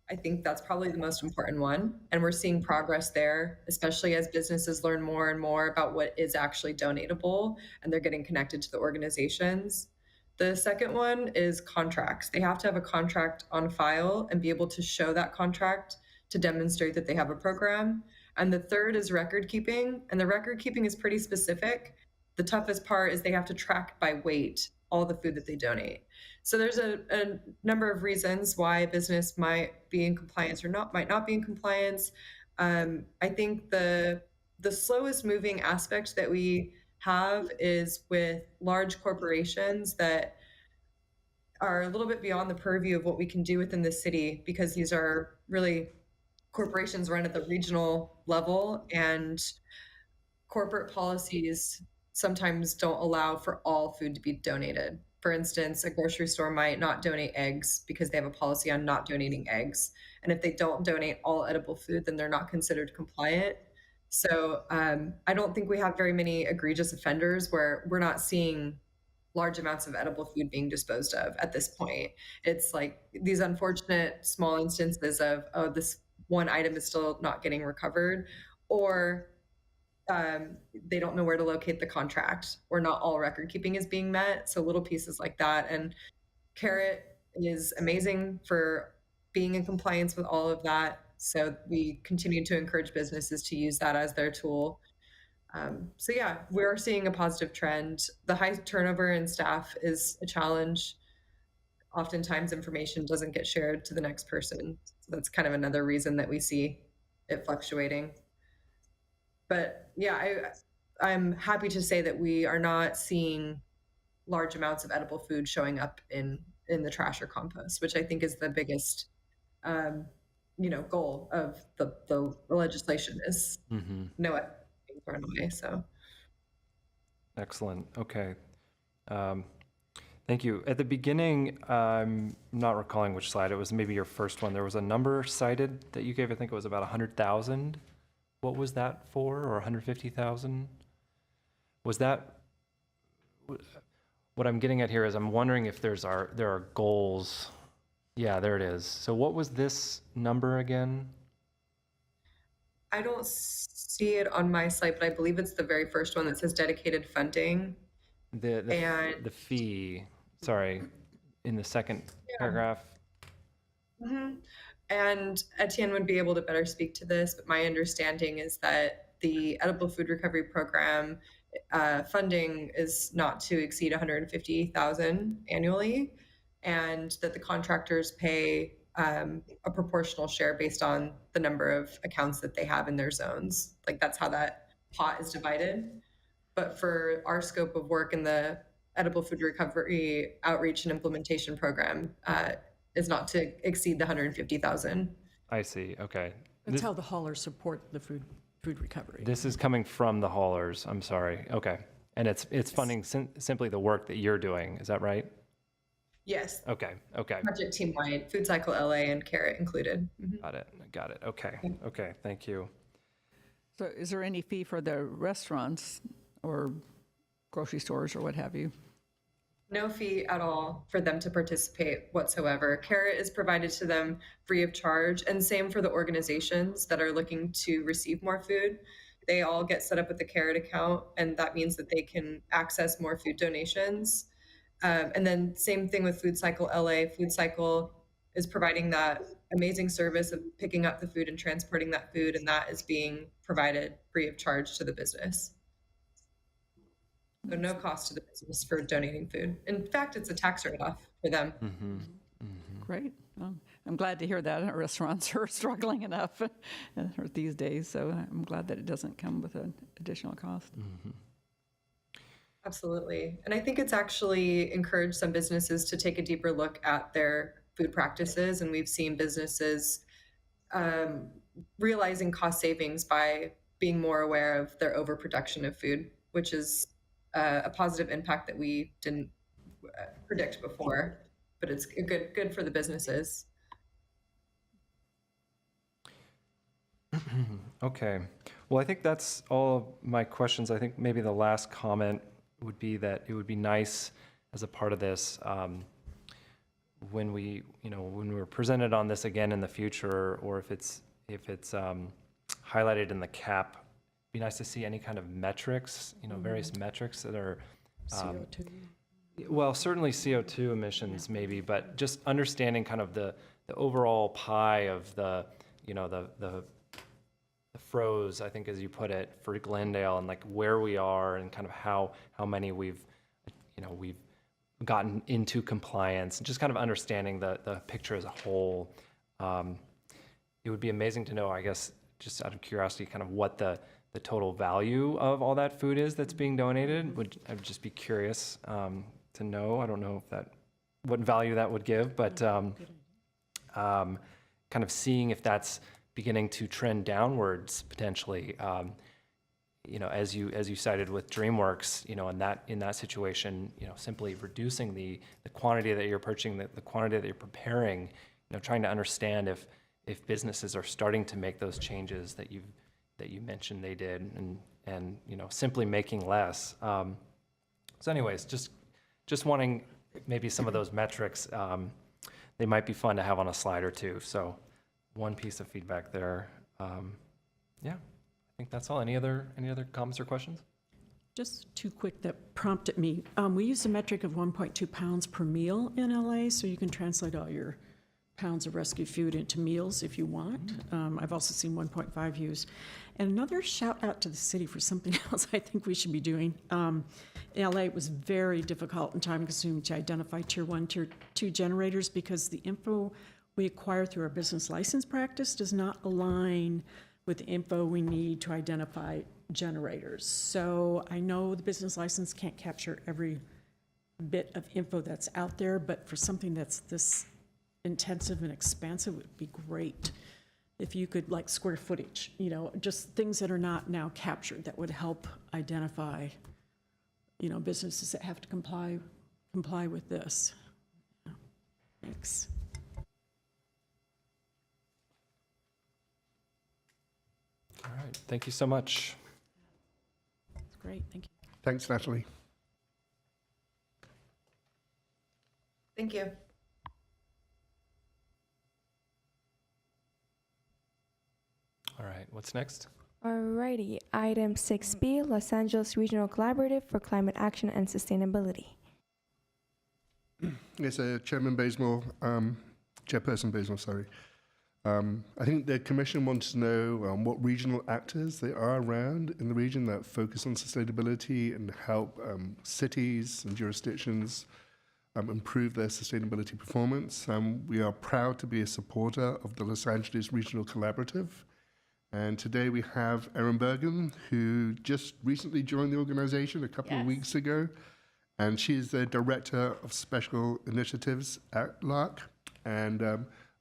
I think that's probably the most important one. And we're seeing progress there, especially as businesses learn more and more about what is actually donatable and they're getting connected to the organizations. The second one is contracts. They have to have a contract on file and be able to show that contract to demonstrate that they have a program. And the third is record keeping. And the record keeping is pretty specific. The toughest part is they have to track by weight all the food that they donate. So there's a number of reasons why a business might be in compliance or might not be in compliance. I think the slowest moving aspect that we have is with large corporations that are a little bit beyond the purview of what we can do within the city, because these are really corporations run at the regional level, and corporate policies sometimes don't allow for all food to be donated. For instance, a grocery store might not donate eggs because they have a policy on not donating eggs. And if they don't donate all edible food, then they're not considered compliant. So I don't think we have very many egregious offenders where we're not seeing large amounts of edible food being disposed of at this point. It's like these unfortunate small instances of, oh, this one item is still not getting recovered, or they don't know where to locate the contract, or not all record keeping is being met. So little pieces like that. And Carrot is amazing for being in compliance with all of that. So we continue to encourage businesses to use that as their tool. So yeah, we're seeing a positive trend. The high turnover in staff is a challenge. Oftentimes information doesn't get shared to the next person. So that's kind of another reason that we see it fluctuating. But yeah, I'm happy to say that we are not seeing large amounts of edible food showing up in the trash or compost, which I think is the biggest goal of the legislation is no edible being thrown away. So Excellent. Okay. Thank you. At the beginning, I'm not recalling which slide, it was maybe your first one. There was a number cited that you gave, I think it was about 100,000. What was that for, or 150,000? Was that, what I'm getting at here is I'm wondering if there are goals. Yeah, there it is. So what was this number again? I don't see it on my slide, but I believe it's the very first one that says dedicated funding. And- The fee, sorry, in the second paragraph. And Etienne would be able to better speak to this, but my understanding is that the Edible Food Recovery Program funding is not to exceed 150,000 annually, and that the contractors pay a proportional share based on the number of accounts that they have in their zones. Like that's how that pot is divided. But for our scope of work in the Edible Food Recovery Outreach and Implementation Program, is not to exceed the 150,000. I see, okay. That's how the haulers support the food recovery. This is coming from the haulers, I'm sorry, okay. And it's funding simply the work that you're doing, is that right? Yes. Okay, okay. Project team-wide, Food Cycle LA and Carrot included. Got it, okay, thank you. So is there any fee for the restaurants or grocery stores or what have you? No fee at all for them to participate whatsoever. Carrot is provided to them free of charge, and same for the organizations that are looking to receive more food. They all get set up with the Carrot account, and that means that they can access more food donations. And then same thing with Food Cycle LA. Food Cycle is providing that amazing service of picking up the food and transporting that food, and that is being provided free of charge to the business. So no cost to the business for donating food. In fact, it's a tax write-off for them. Great. Well, I'm glad to hear that our restaurants are struggling enough these days. So I'm glad that it doesn't come with an additional cost. Absolutely. And I think it's actually encouraged some businesses to take a deeper look at their food practices. And we've seen businesses realizing cost savings by being more aware of their overproduction of food, which is a positive impact that we didn't predict before, but it's good for the businesses. Okay, well, I think that's all of my questions. I think maybe the last comment would be that it would be nice as a part of this, when we're presented on this again in the future, or if it's highlighted in the cap, it'd be nice to see any kind of metrics, various metrics that are, CO2. well, certainly CO2 emissions maybe, but just understanding kind of the overall pie of the froze, I think as you put it, for Glendale, and like where we are and kind of how many we've gotten into compliance, and just kind of understanding the picture as a whole. It would be amazing to know, I guess, just out of curiosity, kind of what the total value of all that food is that's being donated. I'd just be curious to know. I don't know what value that would give, but kind of seeing if that's beginning to trend downwards potentially. As you cited with DreamWorks, in that situation, simply reducing the quantity that you're purchasing, the quantity that you're preparing, trying to understand if businesses are starting to make those changes that you mentioned they did, and simply making less. So anyways, just wanting maybe some of those metrics, they might be fun to have on a slide or two. So one piece of feedback there. Yeah, I think that's all. Any other comments or questions? Just two quick that prompted me. We use a metric of 1.2 pounds per meal in LA, so you can translate all your pounds of rescue food into meals if you want. I've also seen 1.5 used. And another shout out to the city for something else I think we should be doing. In LA, it was very difficult and time consuming to identify tier 1, tier 2 generators because the info we acquire through our business license practice does not align with the info we need to identify generators. So I know the business license can't capture every bit of info that's out there, but for something that's this intensive and expansive, it would be great if you could, like, square footage, you know, just things that are not now captured that would help identify, you know, businesses that have to comply with this. Yeah. Thanks. All right, thank you so much. That's great. Thank you. Thanks, Natalie. Thank you. All right, what's next? Alrighty, item 6B, Los Angeles Regional Collaborative for Climate Action and Sustainability. Yes, Chairman Bazemore, Chairperson Bazemore, sorry. I think the Commission wants to know what regional actors there are around in the region that focus on sustainability and help cities and jurisdictions improve their sustainability performance. We are proud to be a supporter of the Los Angeles Regional Collaborative. And today we have Erin Bergen, who just recently joined the organization a couple of weeks ago. And she is the Director of Special Initiatives at LARC. And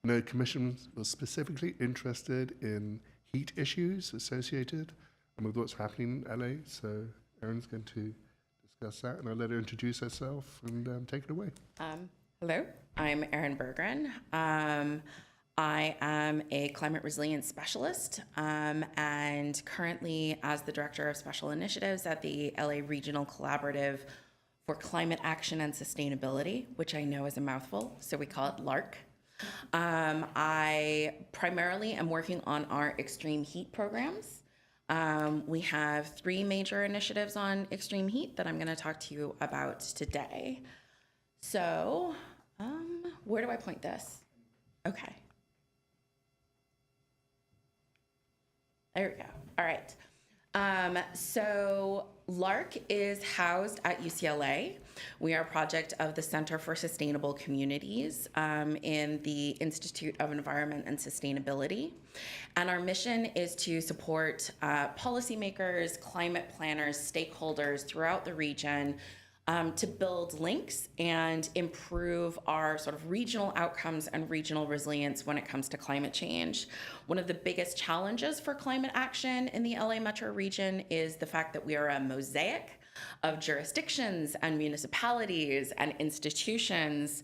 the Commission was specifically interested in heat issues associated with what's happening in LA. So Erin's going to discuss that, and I'll let her introduce herself and take it away. Hello, I'm Erin Berggren. I am a climate resilience specialist and currently as the Director of Special Initiatives at the LA Regional Collaborative for Climate Action and Sustainability, which I know is a mouthful, so we call it LARC. I primarily am working on our extreme heat programs. We have 3 major initiatives on extreme heat that I'm going to talk to you about today. So, where do I point this? Okay. There we go. All right. So LARC is housed at UCLA. We are a project of the Center for Sustainable Communities in the Institute of Environment and Sustainability. And our mission is to support policymakers, climate planners, stakeholders throughout the region to build links and improve our sort of regional outcomes and regional resilience when it comes to climate change. One of the biggest challenges for climate action in the LA metro region is the fact that we are a mosaic of jurisdictions and municipalities and institutions.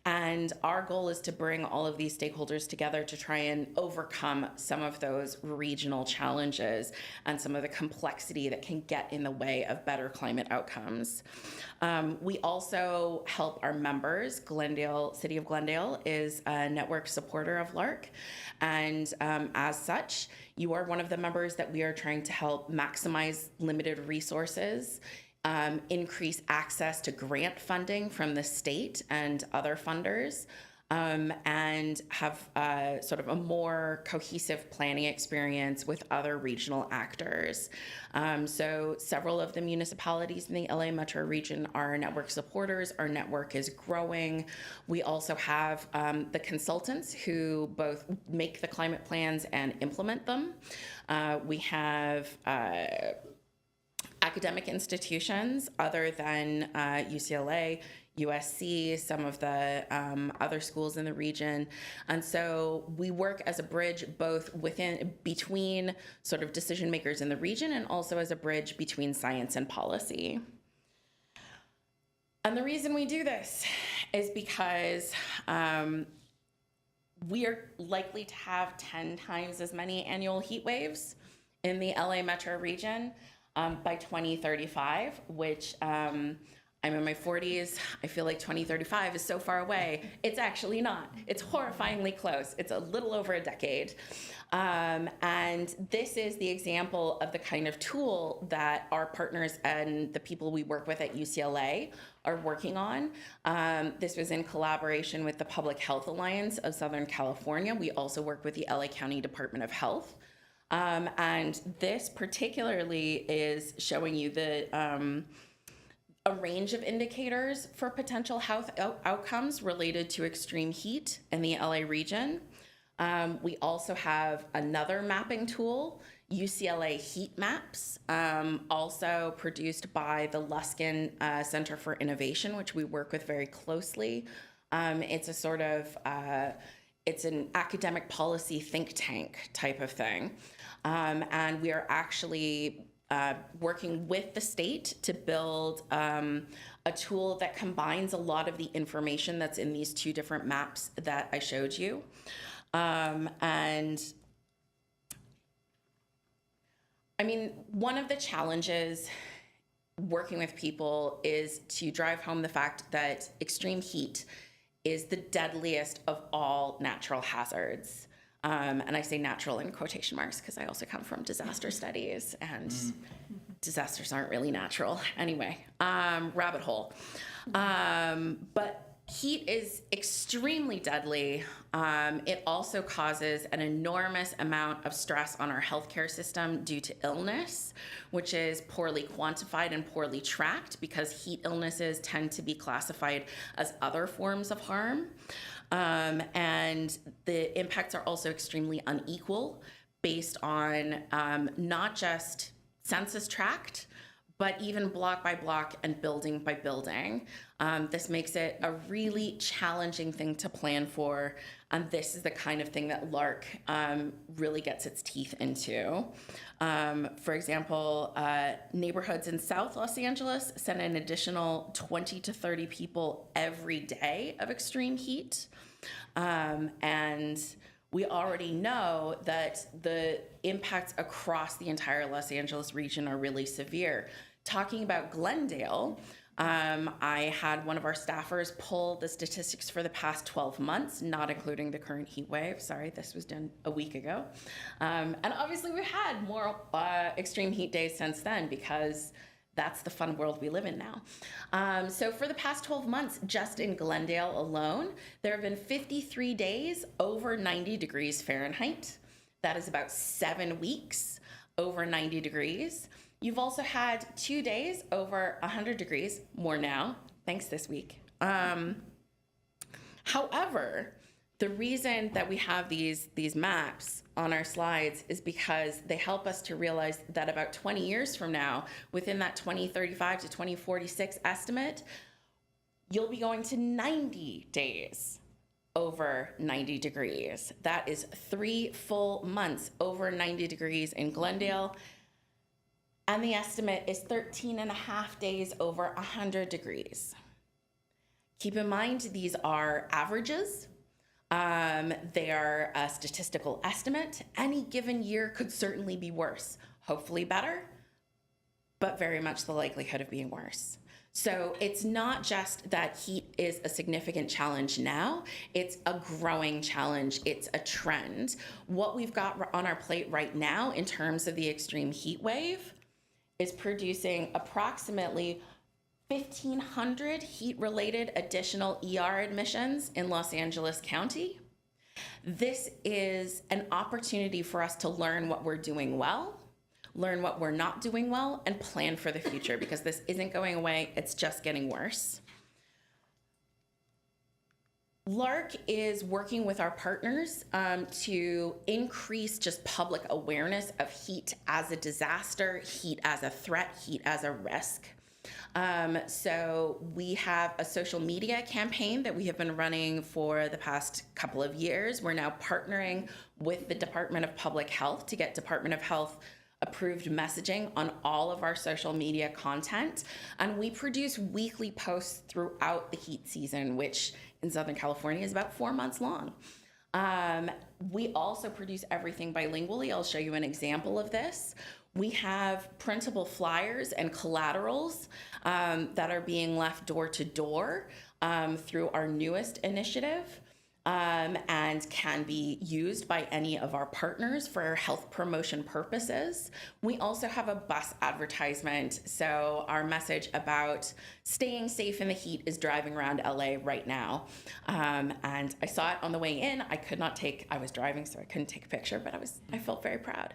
And our goal is to bring all of these stakeholders together to try and overcome some of those regional challenges and some of the complexity that can get in the way of better climate outcomes. We also help our members. Glendale, City of Glendale is a network supporter of LARC. And as such, you are one of the members that we are trying to help maximize limited resources, increase access to grant funding from the state and other funders, and have sort of a more cohesive planning experience with other regional actors. So several of the municipalities in the LA metro region are network supporters. Our network is growing. We also have the consultants who both make the climate plans and implement them. We have academic institutions other than UCLA, USC, some of the other schools in the region. And so we work as a bridge both between sort of decision makers in the region and also as a bridge between science and policy. And the reason we do this is because we are likely to have 10 times as many annual heat waves in the LA metro region by 2035, which I I'm in my 40s. I feel like 2035 is so far away. It's actually not. It's horrifyingly close. It's a little over a decade. And this is the example of the kind of tool that our partners and the people we work with at UCLA are working on. This was in collaboration with the Public Health Alliance of Southern California. We also work with the LA County Department of Health. And this particularly is showing you a range of indicators for potential health outcomes related to extreme heat in the LA region. We also have another mapping tool, UCLA Heat Maps, also produced by the Luskin Center for Innovation, which we work with very closely. It's a sort of, it's an academic policy think tank type of thing. And we are actually working with the state to build a tool that combines a lot of the information that's in these two different maps that I showed you. And I mean, one of the challenges working with people is to drive home the fact that extreme heat is the deadliest of all natural hazards. And I say natural in quotation marks because I also come from disaster studies, and disasters aren't really natural. Anyway, rabbit hole. But heat is extremely deadly. It also causes an enormous amount of stress on our healthcare system due to illness, which is poorly quantified and poorly tracked because heat illnesses tend to be classified as other forms of harm. And the impacts are also extremely unequal based on not just census tract, but even block by block and building by building. This makes it a really challenging thing to plan for. And this is the kind of thing that LARC really gets its teeth into. For example, neighborhoods in South Los Angeles send an additional 20 to 30 people every day of extreme heat. And we already know that the impacts across the entire Los Angeles region are really severe. Talking about Glendale, I had one of our staffers pull the statistics for the past 12 months, not including the current heat wave. Sorry, this was done a week ago. And obviously we've had more extreme heat days since then because that's the fun world we live in now. So for the past 12 months, just in Glendale alone, there have been 53 days over 90 degrees Fahrenheit. That is about 7 weeks over 90 degrees. You've also had 2 days over 100 degrees, more now, thanks this week. However, the reason that we have these maps on our slides is because they help us to realize that about 20 years from now, within that 2035 to 2046 estimate, you'll be going to 90 days over 90 degrees. That is 3 full months over 90 degrees in Glendale. And the estimate is 13 and a half days over 100 degrees. Keep in mind, these are averages. They are a statistical estimate. Any given year could certainly be worse, hopefully better, but very much the likelihood of being worse. So it's not just that heat is a significant challenge now, it's a growing challenge, it's a trend. What we've got on our plate right now in terms of the extreme heat wave is producing approximately 1,500 heat-related additional ER admissions in Los Angeles County. This is an opportunity for us to learn what we're doing well, learn what we're not doing well, and plan for the future, because this isn't going away, it's just getting worse. LARC is working with our partners to increase just public awareness of heat as a disaster, heat as a threat, heat as a risk. So we have a social media campaign that we have been running for the past couple of years. We're now partnering with the Department of Public Health to get Department of Health approved messaging on all of our social media content. And we produce weekly posts throughout the heat season, which in Southern California is about 4 months long. We also produce everything bilingually. I'll show you an example of this. We have printable flyers and collaterals that are being left door to door through our newest initiative. And can be used by any of our partners for health promotion purposes. We also have a bus advertisement. So our message about staying safe in the heat is driving around LA right now. And I saw it on the way in. I was driving, so I couldn't take a picture, but I felt very proud.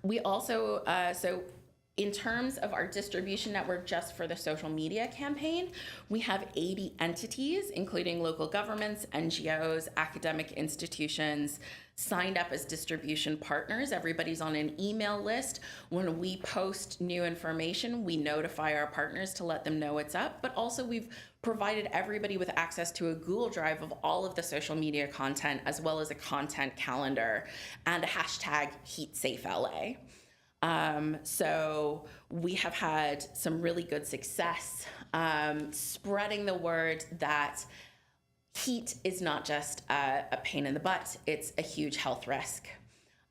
We also, in terms of our distribution network just for the social media campaign, we have 80 entities, including local governments, NGOs, academic institutions, signed up as distribution partners. Everybody's on an email list. When we post new information, we notify our partners to let them know it's up, but also we've provided everybody with access to a Google Drive of all of the social media content, as well as a content calendar and a hashtag HeatSafeLA. So we have had some really good success spreading the word that heat is not just a pain in the butt, it's a huge health risk.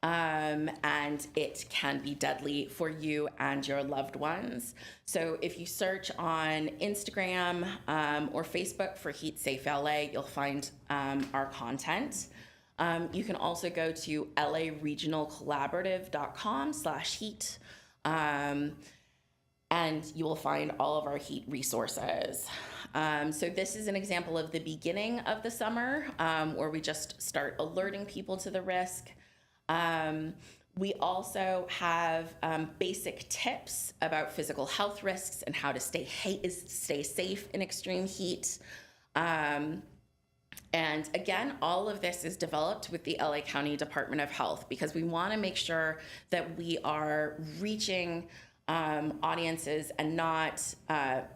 And it can be deadly for you and your loved ones. So if you search on Instagram or Facebook for HeatSafeLA, you'll find our content. You can also go to laregionalcollaborative.com/heat, and you will find all of our heat resources. So this is an example of the beginning of the summer, where we just start alerting people to the risk. We also have basic tips about physical health risks and how to stay safe in extreme heat. And again, all of this is developed with the LA County Department of Health because we want to make sure that we are reaching audiences and not,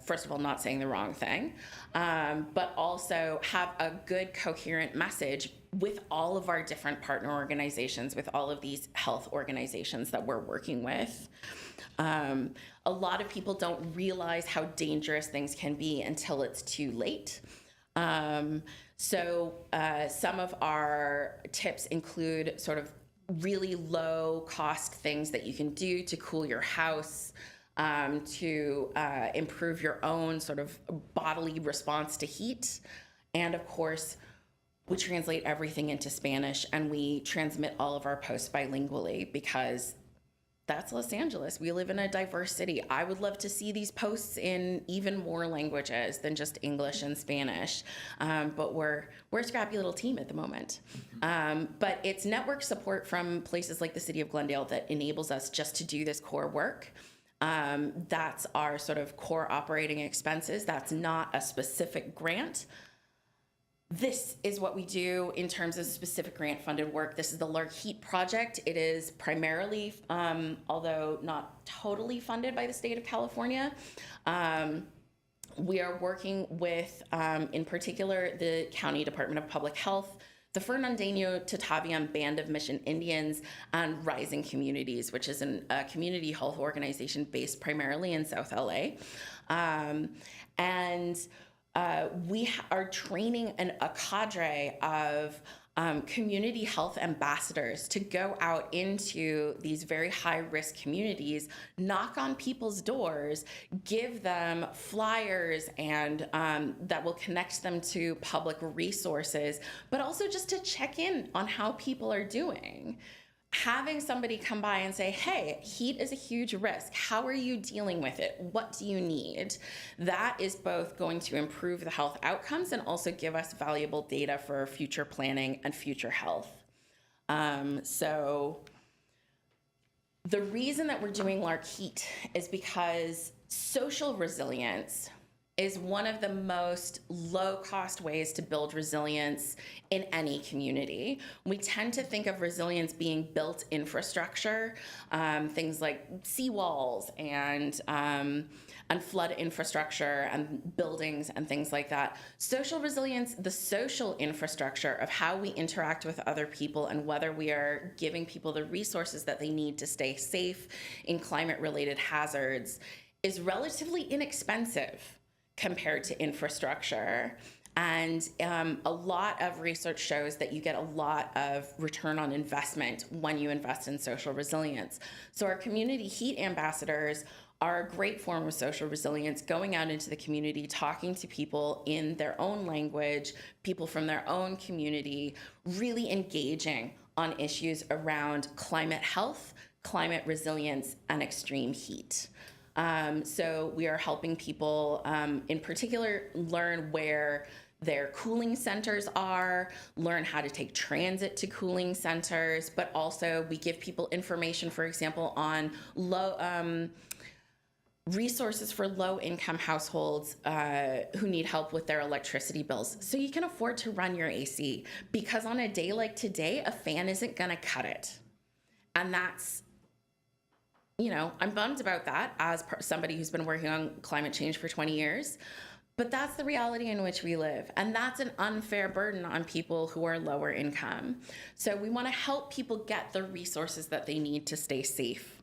first of all, not saying the wrong thing, but also have a good coherent message with all of our different partner organizations, with all of these health organizations that we're working with. A lot of people don't realize how dangerous things can be until it's too late. So some of our tips include sort of really low cost things that you can do to cool your house, to improve your own sort of bodily response to heat. And of course, we translate everything into Spanish and we transmit all of our posts bilingually because that's Los Angeles. We live in a diverse city. I would love to see these posts in even more languages than just English and Spanish. But we're a scrappy little team at the moment. But it's network support from places like the City of Glendale that enables us just to do this core work. That's our sort of core operating expenses. That's not a specific grant. This is what we do in terms of specific grant-funded work. This is the Lark Heat Project. It is primarily, although not totally funded by the state of California. We are working with, in particular, the County Department of Public Health, the Fernandino Tataviam Band of Mission Indians, and Rising Communities, which is a community health organization based primarily in South LA. We are training a cadre of community health ambassadors to go out into these very high-risk communities, knock on people's doors, give them flyers and that will connect them to public resources, but also just to check in on how people are doing. Having somebody come by and say, hey, heat is a huge risk. How are you dealing with it? What do you need? That is both going to improve the health outcomes and also give us valuable data for future planning and future health. So the reason that we're doing Lark Heat is because social resilience is one of the most low-cost ways to build resilience in any community. We tend to think of resilience being built infrastructure, things like seawalls and flood infrastructure and buildings and things like that. Social resilience, the social infrastructure of how we interact with other people and whether we are giving people the resources that they need to stay safe in climate-related hazards, is relatively inexpensive compared to infrastructure. And a lot of research shows that you get a lot of return on investment when you invest in social resilience. So our community heat ambassadors are a great form of social resilience, going out into the community, talking to people in their own language, people from their own community, really engaging on issues around climate health, climate resilience, and extreme heat. So we are helping people, in particular, learn where their cooling centers are, learn how to take transit to cooling centers, but also we give people information, for example, on resources for low-income households who need help with their electricity bills, so you can afford to run your AC, because on a day like today, a fan isn't gonna cut it. And that's, you know, I'm bummed about that as somebody who's been working on climate change for 20 years, but that's the reality in which we live. And that's an unfair burden on people who are lower income. So we wanna help people get the resources that they need to stay safe.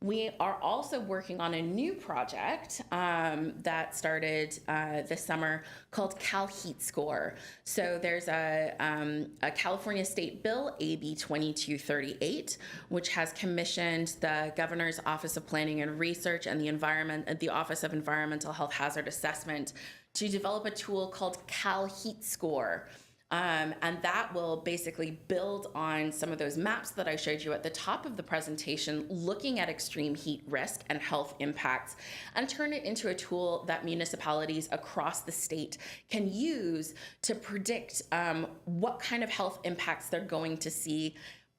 We are also working on a new project that started this summer called Cal Heat Score. So there's a California State Bill, AB 2238, which has commissioned the Governor's Office of Planning and Research and the Office of Environmental Health Hazard Assessment to develop a tool called Cal Heat Score. And that will basically build on some of those maps that I showed you at the top of the presentation, looking at extreme heat risk and health impacts, and turn it into a tool that municipalities across the state can use to predict what kind of health impacts they're going to see,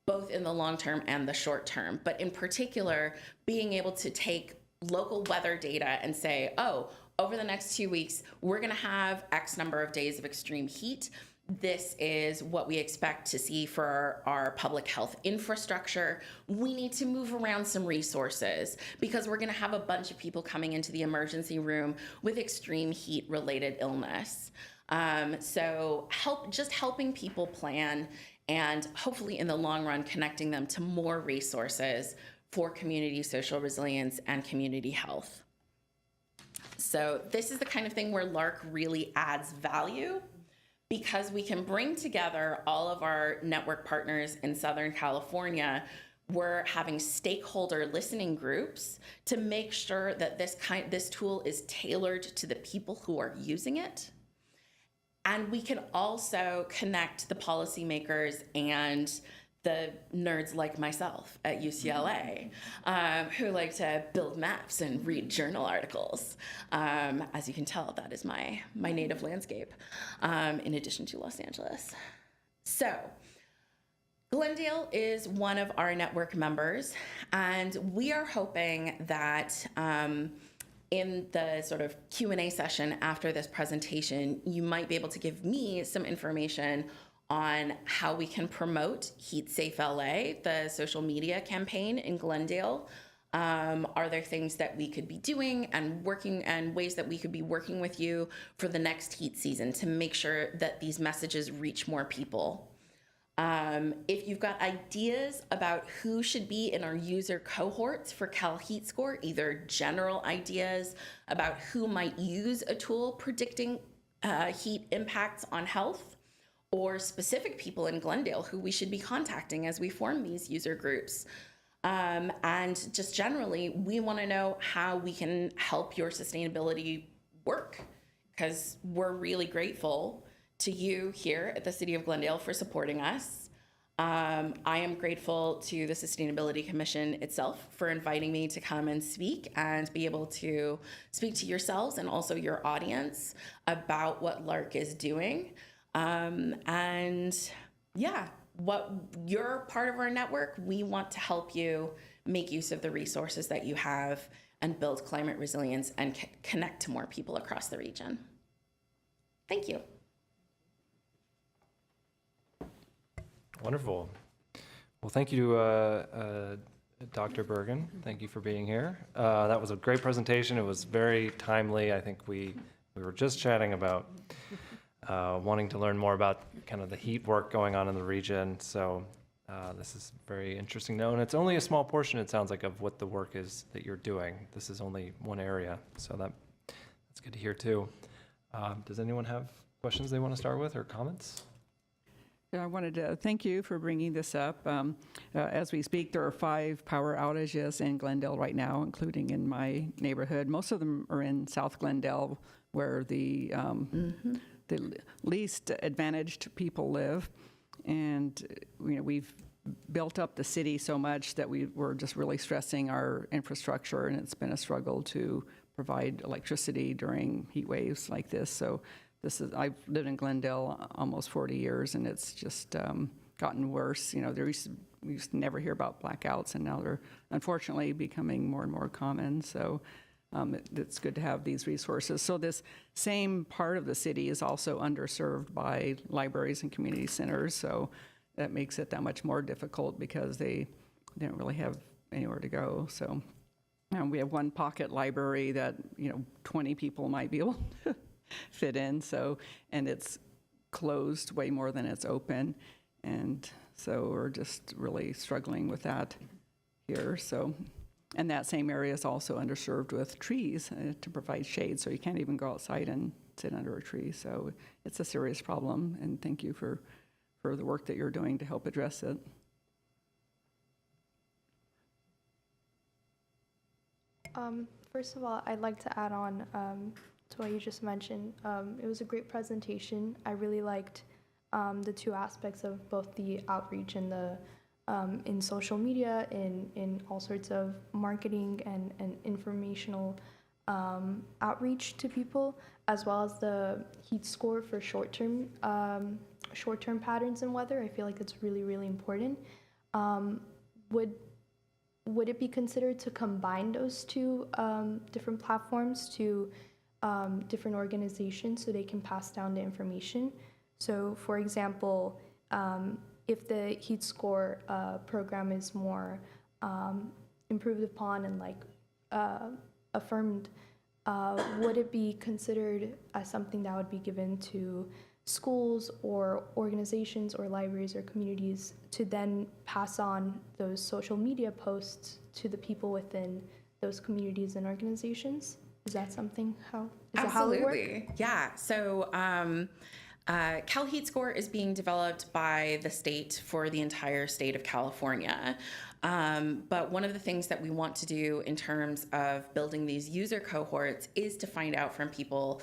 both in the long term and the short term. But in particular, being able to take local weather data and say, oh, over the next 2 weeks, we're gonna have X number of days of extreme heat. This is what we expect to see for our public health infrastructure. We need to move around some resources because we're gonna have a bunch of people coming into the emergency room with extreme heat related illness. So helping people plan, and hopefully in the long run, connecting them to more resources for community social resilience and community health. So this is the kind of thing where LARC really adds value, because we can bring together all of our network partners in Southern California. We're having stakeholder listening groups to make sure that this tool is tailored to the people who are using it. And we can also connect the policymakers and the nerds like myself at UCLA, who like to build maps and read journal articles. As you can tell, that is my native landscape, in addition to Los Angeles. So Glendale is one of our network members, and we are hoping that in the sort of Q&A session after this presentation, you might be able to give me some information on how we can promote Heat Safe LA, the social media campaign in Glendale. Are there things that we could be doing and ways that we could be working with you for the next heat season to make sure that these messages reach more people? If you've got ideas about who should be in our user cohorts for Cal Heat Score, either general ideas about who might use a tool predicting heat impacts on health, or specific people in Glendale who we should be contacting as we form these user groups. And just generally, we want to know how we can help your sustainability work, because we're really grateful to you here at the City of Glendale for supporting us. I am grateful to the Sustainability Commission itself for inviting me to come and speak and be able to speak to yourselves and also your audience about what LARC is doing. And yeah, what you're part of our network, we want to help you make use of the resources that you have and build climate resilience and connect to more people across the region. Thank you. Wonderful. Well, thank you to Dr. Bergen. Thank you for being here. That was a great presentation. It was very timely. I think we were just chatting about wanting to learn more about kind of the heat work going on in the region. So this is very interesting to know. And it's only a small portion, it sounds like, of what the work is that you're doing. This is only one area. So that's good to hear too. Does anyone have questions they want to start with or comments? Yeah, I wanted to thank you for bringing this up. As we speak, there are 5 power outages in Glendale right now, including in my neighborhood. Most of them are in South Glendale, where the least advantaged people live. And we've built up the city so much that we're just really stressing our infrastructure, and it's been a struggle to provide electricity during heat waves like this. So I've lived in Glendale almost 40 years, and it's just gotten worse. We used to never hear about blackouts, and now they're unfortunately becoming more and more common. So it's good to have these resources. So this same part of the city is also underserved by libraries and community centers. So that makes it that much more difficult because they don't really have anywhere to go. So we have one pocket library that 20 people might be able to fit in. So, and it's closed way more than it's open, and so we're just really struggling with that here. So, and that same area is also underserved with trees to provide shade. So you can't even go outside and sit under a tree. So it's a serious problem. And thank you for the work that you're doing to help address it. First of all, I'd like to add on to what you just mentioned. It was a great presentation. I really liked the 2 aspects of both the outreach and the in social media, in all sorts of marketing and informational outreach to people, as well as the heat score for short-term patterns in weather. I feel like it's really, really important. Would it be considered to combine those 2 different platforms to different organizations so they can pass down the information? So, for example, if the heat score program is more improved upon and affirmed, would it be considered as something that would be given to schools or organizations or libraries or communities to then pass on those social media posts to the people within those communities and organizations? Is that something how it works? Absolutely. Yeah. So Cal Heat Score is being developed by the state for the entire state of California. But one of the things that we want to do in terms of building these user cohorts is to find out from people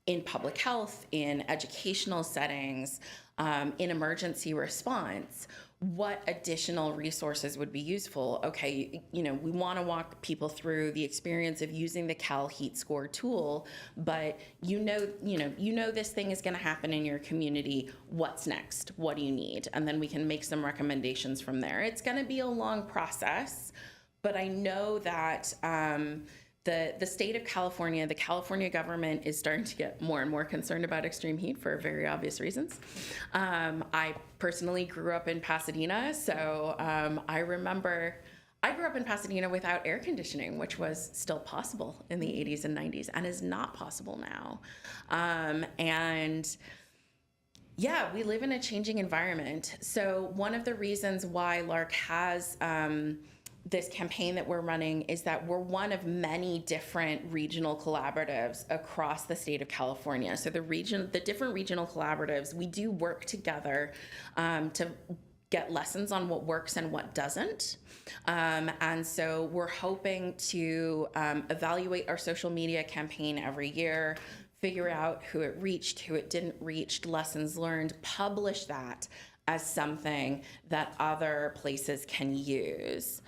in public health, in educational settings, in emergency response, what additional resources would be useful. Okay, we want to walk people through the experience of using the Cal Heat Score tool, but you know this thing is going to happen in your community. What's next? What do you need? And then we can make some recommendations from there. It's going to be a long process, but I know that the state of California, the California government is starting to get more and more concerned about extreme heat for very obvious reasons. I personally grew up in Pasadena, so I remember I grew up in Pasadena without air conditioning, which was still possible in the 80s and 90s and is not possible now. And yeah, we live in a changing environment. So one of the reasons why LARC has this campaign that we're running is that we're one of many different regional collaboratives across the state of California. So the different regional collaboratives, we do work together to get lessons on what works and what doesn't. And so we're hoping to evaluate our social media campaign every year, figure out who it reached, who it didn't reach, lessons learned, publish that as something that other places can use.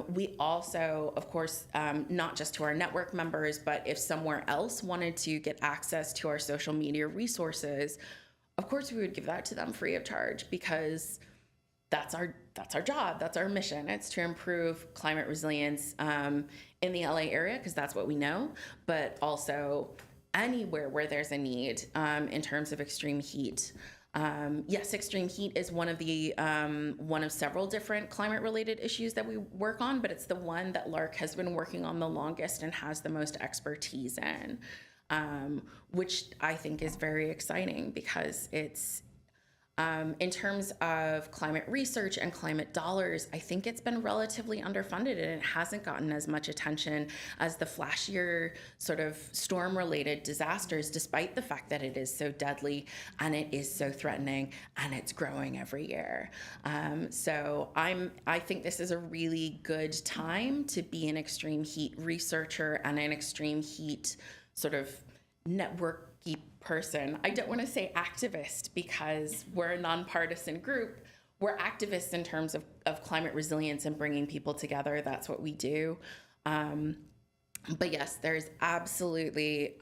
We also, of course, not just to our network members, but if somewhere else wanted to get access to our social media resources, of course we would give that to them free of charge, because that's our job, that's our mission. It's to improve climate resilience in the LA area, because that's what we know, but also anywhere where there's a need in terms of extreme heat. Yes, extreme heat is one of several different climate-related issues that we work on, but it's the one that LARC has been working on the longest and has the most expertise in, which I think is very exciting, because it's In terms of climate research and climate dollars, I think it's been relatively underfunded and it hasn't gotten as much attention as the flashier sort of storm-related disasters, despite the fact that it is so deadly and it is so threatening and it's growing every year. So I think this is a really good time to be an extreme heat researcher and an extreme heat sort of networky person. I don't want to say activist because we're a nonpartisan group. We're activists in terms of climate resilience and bringing people together. That's what we do. But yes, there's absolutely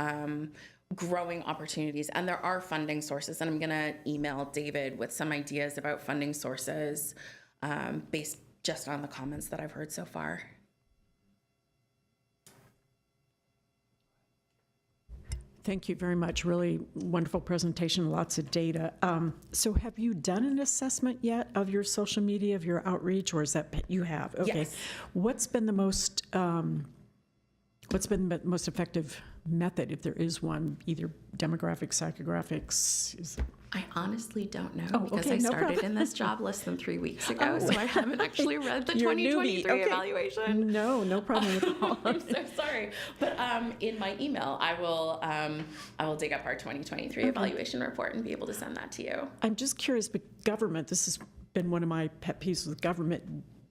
growing opportunities and there are funding sources. And I'm going to email David with some ideas about funding sources based just on the comments that I've heard so far. Thank you very much. Really wonderful presentation, lots of data. So have you done an assessment yet of your social media, of your outreach, or is that you have? Okay. Yes. What's been the most effective method, if there is one, either demographics, psychographics? Is it... I honestly don't know because okay, I no started problem. in this job less than 3 weeks ago, so I haven't actually read the You're a newbie. 2023 evaluation. No problem at all. I'm so sorry, but in my email, I will dig up our 2023 evaluation report and be able to send that to you. I'm just curious, but government, this has been one of my pet peeves with government.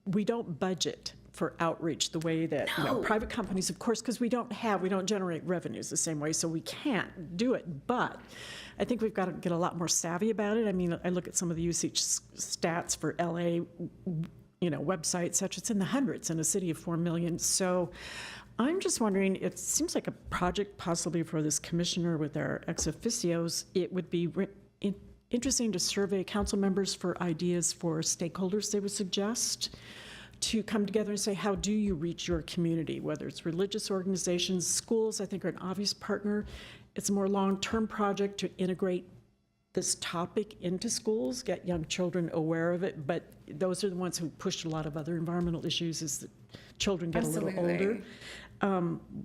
We don't budget for outreach the way that private companies, of course, because we don't generate revenues the same way, so we can't do it. But I think we've got to get a lot more savvy about it. I mean, I look at some of the usage stats for LA, websites such. It's in the hundreds in a city of 4 million. So I'm just wondering, it seems like a project possibly for this commissioner with our ex officios. It would be interesting to survey council members for ideas for stakeholders they would suggest to come together and say, how do you reach your community? Whether it's religious organizations, schools, I think, are an obvious partner. It's a more long-term project to integrate this topic into schools, get young children aware of it, but those are the ones who pushed a lot of other environmental issues as the children get a little older.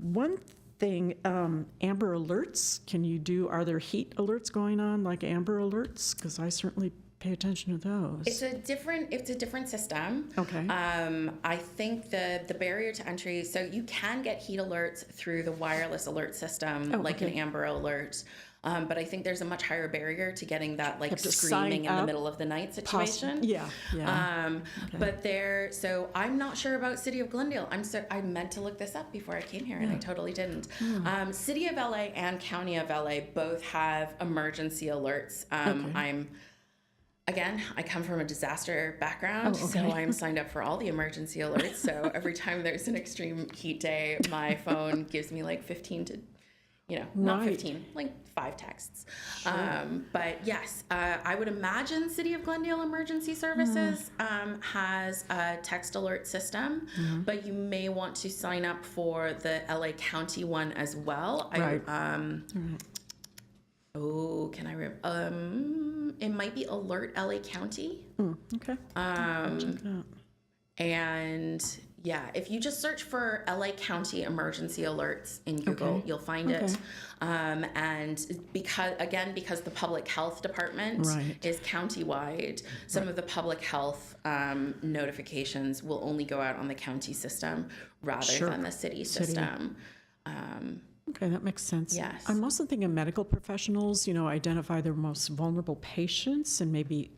One thing, Amber Alerts, are there heat alerts going on like Amber Alerts? Because I certainly pay attention to those. It's a different system. Okay. I think the barrier to entry, so you can get heat alerts through the wireless alert system, like an Amber Alert. But I think there's a much higher barrier to getting that like screaming in the middle of the night situation. But so I'm not sure about City of Glendale. I meant to look this up before I came here and I totally didn't. City of LA and County of LA both have emergency alerts. Again, I come from a disaster background, so I'm signed up for all the emergency alerts. So every time there's an extreme heat day, my phone gives me like 15 to, not 15, like 5 texts. But yes, I would imagine City of Glendale Emergency Services has a text alert system, but you may want to sign up for the LA County one as well. Oh, can I? It might be Alert LA County. Okay. And yeah, if you just search for LA County emergency alerts in Google, you'll find it. And because the public health department is countywide, some of the public health notifications will only go out on the county system rather than the city system. Okay, that makes sense. Yes. I'm also thinking medical professionals, identify their most vulnerable patients and maybe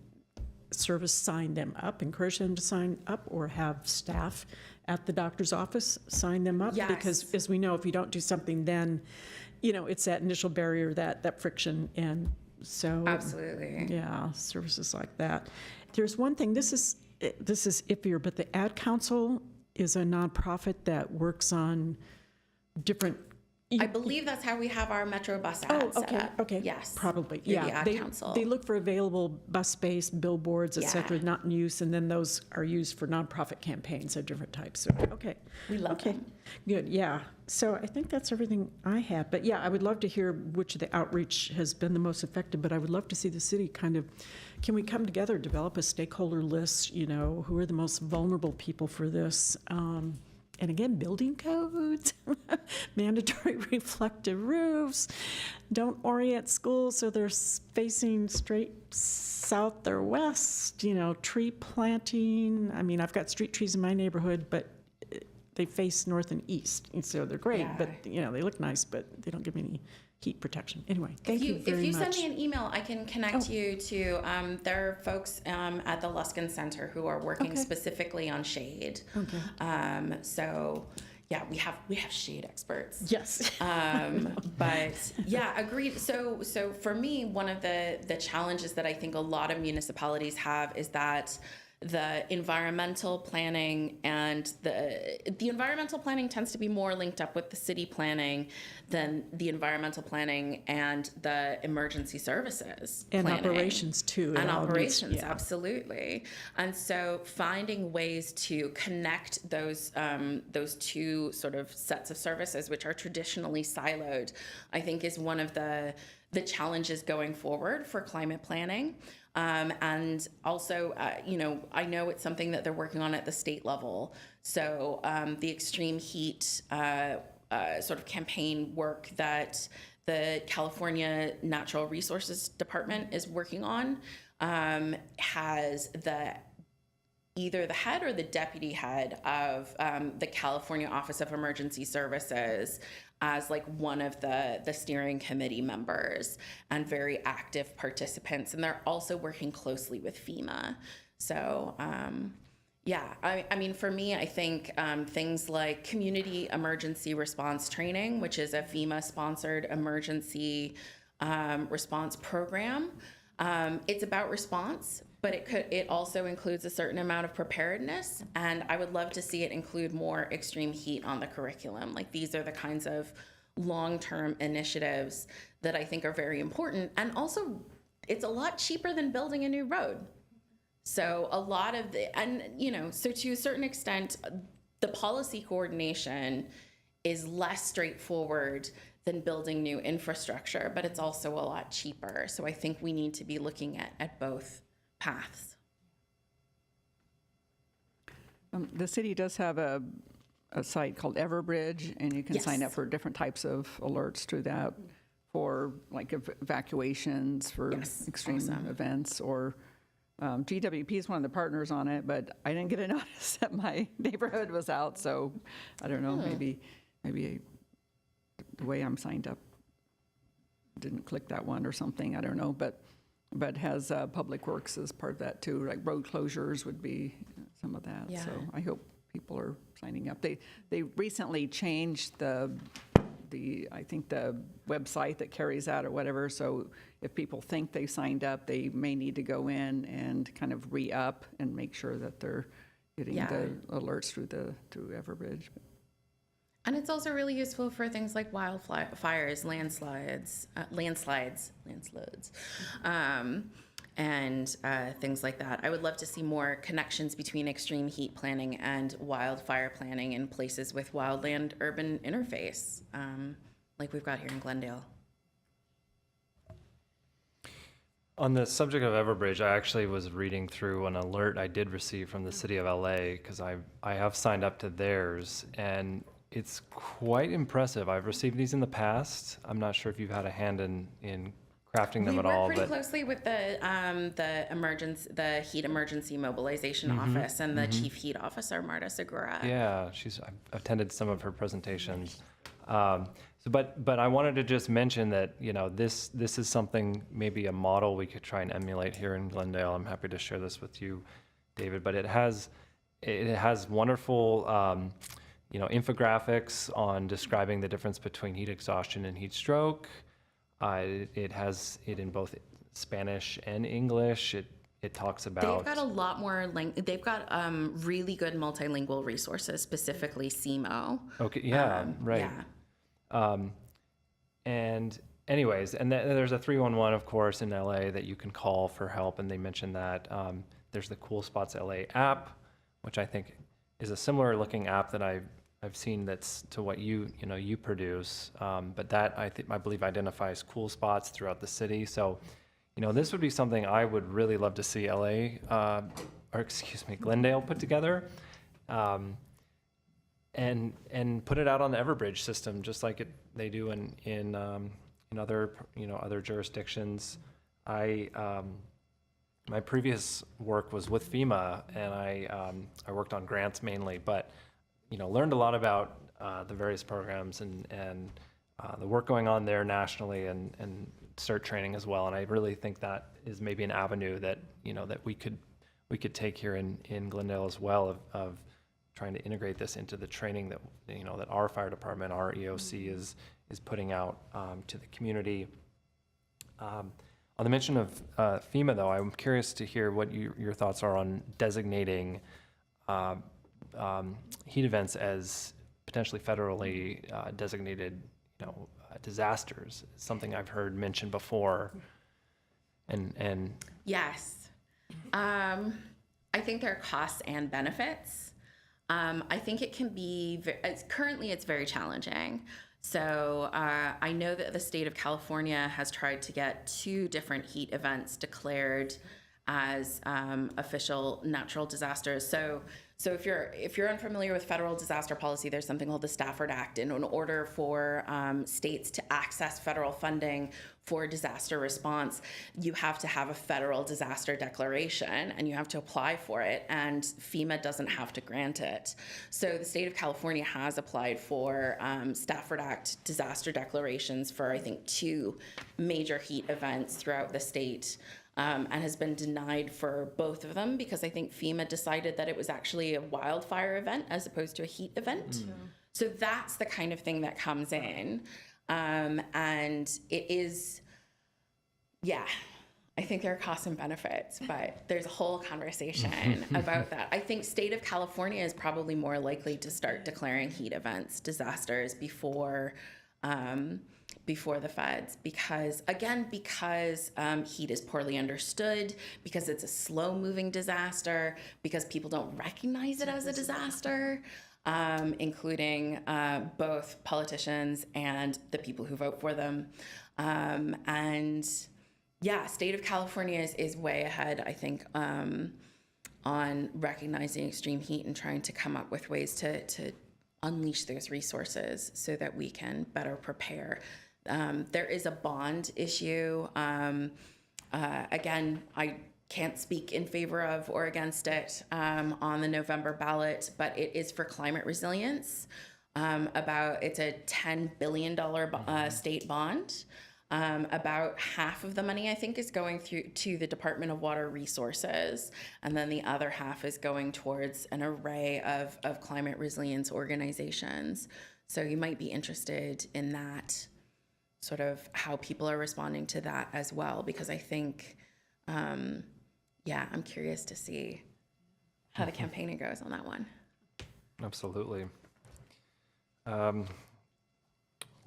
service sign them up, encourage them to sign up, or have staff at the doctor's office sign them up. Yes. Because as we know, if you don't do something, then, it's that initial barrier, that friction. And so, absolutely. Yeah, services like that. There's one thing, this is iffier, but the Ad Council is a nonprofit that works on different. I believe that's how we have our Metro bus ad set up. Okay. Yes. Probably. The Ad Council. They look for available bus space, billboards, et cetera, not in use, and then those are used for nonprofit campaigns of different types. So, okay. We love them. Good. Yeah. So I think that's everything I have. But yeah, I would love to hear which of the outreach has been the most effective, but I would love to see the city can we come together, develop a stakeholder list, who are the most vulnerable people for this? And again, building codes, mandatory reflective roofs, don't orient schools so they're facing straight south or west, tree planting. I mean, I've got street trees in my neighborhood, but they face north and east, and so they're great, but, they look nice, but they don't give me any heat protection. Anyway, thank you very much. If you send me an email, I can connect you to, there are folks at the Luskin Center who are working specifically on shade. Okay. So yeah, we have shade experts. Yes. But yeah, agreed. So for me, one of the challenges that I think a lot of municipalities have is that the environmental planning and the environmental planning tends to be more linked up with the city planning than the environmental planning and the emergency services And planning. operations too. It And all needs- operations, yeah. absolutely. And so finding ways to connect those two sort of sets of services, which are traditionally siloed, I think is one of the challenges going forward for climate planning. And also, I know it's something that they're working on at the state level. So the extreme heat sort of campaign work that the California Natural Resources Department is working on has either the head or the deputy head of the California Office of Emergency Services as like one of the steering committee members and very active participants. And they're also working closely with FEMA. So yeah, I mean, for me, I think things like community emergency response training, which is a FEMA-sponsored emergency response program. It's about response, but it also includes a certain amount of preparedness, and I would love to see it include more extreme heat on the curriculum. Like, these are the kinds of long-term initiatives that I think are very important, and also it's a lot cheaper than building a new road. So a lot of so to a certain extent, the policy coordination is less straightforward than building new infrastructure, but it's also a lot cheaper. So I think we need to be looking at both paths. The city does have a site called Everbridge, and you can sign up Yes. for different types of alerts through that for like evacuations, for Yes, extreme awesome. events, or GWP is one of the partners on it, but I didn't get a notice that my neighborhood was out, so I don't know, maybe the way I'm signed up didn't click that one or something, I don't know, but has Public Works as part of that too, like road closures would be some of that. Yeah. So I hope people are signing up. They recently changed the I think the website that carries that or whatever, so if people think they signed up, they may need to go in and kind of re-up and make sure that they're getting the alerts through Everbridge. And it's also really useful for things like wildfires, landslides, and things like that. I would love to see more connections between extreme heat planning and wildfire planning in places with wildland-urban interface, like we've got here in Glendale. On the subject of Everbridge, I actually was reading through an alert I did receive from the city of LA because I have signed up to theirs, and it's quite impressive. I've received these in the past. I'm not sure if you've had a hand in crafting them at all, We work but pretty closely with the heat emergency mobilization office and the chief heat officer, Marta Segura. yeah, I've attended some of her presentations. But I wanted to just mention that, this is something, maybe a model we could try and emulate here in Glendale. I'm happy to share this with you, David, but it has wonderful, infographics on describing the difference between heat exhaustion and heat stroke. It has it in both Spanish and English. It talks about. They've got a lot more. They've got really good multilingual resources, specifically CMO. Okay. Yeah. Right. Yeah. And anyways, and there's a 311, of course, in LA that you can call for help, and they mentioned that. There's the Cool Spots LA app, which I think is a similar looking app that I've seen that's to what you produce, but that I believe identifies cool spots throughout the city. So, this would be something I would really love to see Glendale put together. and put it out on the Everbridge system, just like they do in other other jurisdictions. My previous work was with FEMA, and I worked on grants mainly, but learned a lot about the various programs and the work going on there nationally, and CERT training as well. And I really think that is maybe an avenue that that we could take here in Glendale as well, of trying to integrate this into the training that that our fire department, our EOC is putting out to the community. On the mention of FEMA, though, I'm curious to hear what your thoughts are on designating heat events as potentially federally designated, disasters. It's something I've heard mentioned before. And Yes. I think there are costs and benefits. I think it can be, currently it's very challenging. So I know that the state of California has tried to get 2 different heat events declared as official natural disasters. So if you're unfamiliar with federal disaster policy, there's something called the Stafford Act. And in order for states to access federal funding for disaster response, you have to have a federal disaster declaration, and you have to apply for it, and FEMA doesn't have to grant it. So the state of California has applied for Stafford Act disaster declarations for, I think, 2 major heat events throughout the state. And has been denied for both of them because I think FEMA decided that it was actually a wildfire event as opposed to a heat event. So that's the kind of thing that comes in. And it is, I think there are costs and benefits, but there's a whole conversation about that. I think state of California is probably more likely to start declaring heat events disasters before the feds, because heat is poorly understood, because it's a slow-moving disaster, because people don't recognize it as a disaster, including both politicians and the people who vote for them. State of California is way ahead, I think, on recognizing extreme heat and trying to come up with ways to unleash those resources so that we can better prepare. There is a bond issue. Again, I can't speak in favor of or against it on the November ballot, but it is for climate resilience. It's a $10 billion state bond. About half of the money, I think, is going to the Department of Water Resources, and then the other half is going towards an array of climate resilience organizations. So you might be interested in that, sort of how people are responding to that as well, because I think, I'm curious to see how the campaigning goes on that one. absolutely.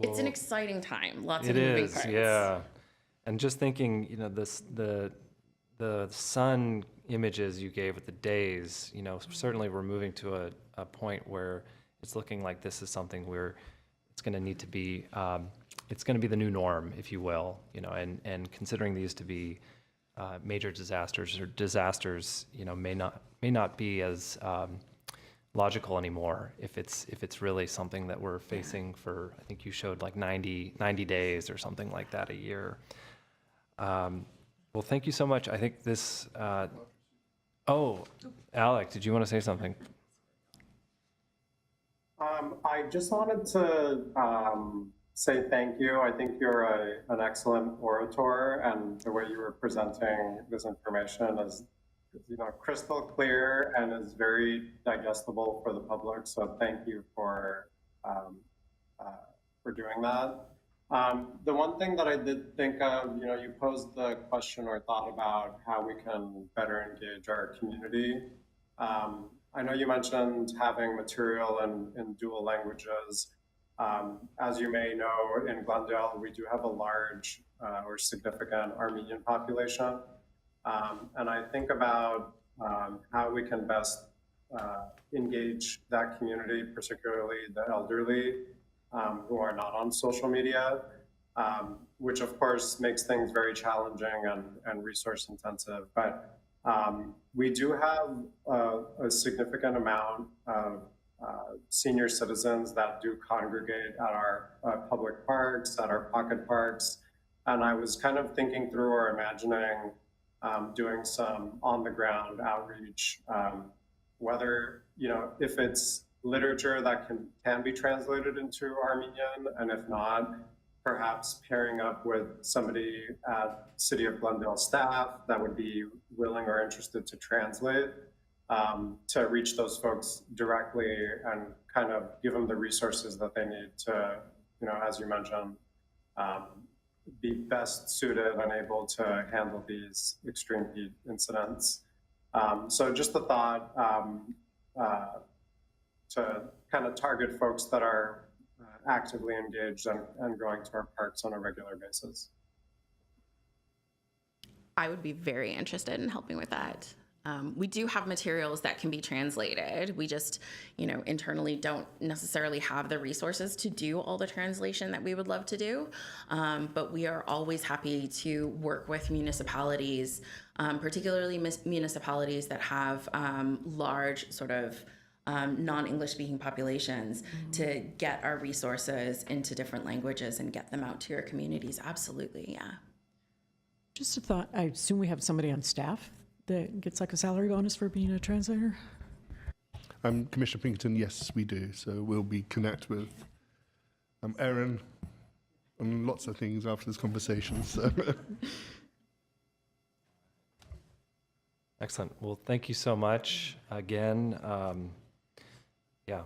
It's an exciting time. Lots of It moving is, parts. yeah. And just thinking, the sun images you gave with the days, certainly we're moving to a point where it's looking like this is something it's going to need to be, it's going to be the new norm, if you will, and considering these to be major disasters may not be as logical anymore if it's really something that we're facing for, I think you showed like 90 days or something like that a year. Well, thank you so much. I think this, Alec, did you want to say something? I just wanted to say thank you. I think you're an excellent orator, and the way you were presenting this information is crystal clear and is very digestible for the public. So thank you for doing that. The one thing that I did think of, you posed the question or thought about how we can better engage our community. I know you mentioned having material in dual languages. As you may know, in Glendale, we do have a large or significant Armenian population. And I think about how we can best engage that community, particularly the elderly who are not on social media, which of course makes things very challenging and resource intensive. But we do have a significant amount of senior citizens that do congregate at our public parks, at our pocket parks. And I was kind of thinking through or imagining doing some on-the-ground outreach, whether, if it's literature that can be translated into Armenian, and if not, perhaps pairing up with somebody at City of Glendale staff that would be willing or interested to translate, to reach those folks directly and kind of give them the resources that they need to, as you mentioned, be best suited and able to handle these extreme heat incidents. So just the thought to kind of target folks that are actively engaged and going to our parks on a regular basis. I would be very interested in helping with that. We do have materials that can be translated. We just, internally don't necessarily have the resources to do all the translation that we would love to do. But we are always happy to work with municipalities, particularly municipalities that have large sort of non-English speaking populations, to get our resources into different languages and get them out to your communities. Absolutely, yeah. Just a thought, I assume we have somebody on staff that gets like a salary bonus for being a translator? Commissioner Pinkerton, yes, we do. So we'll be connect with Erin on lots of things after this conversation. So. Excellent. Well, thank you so much again. Yeah,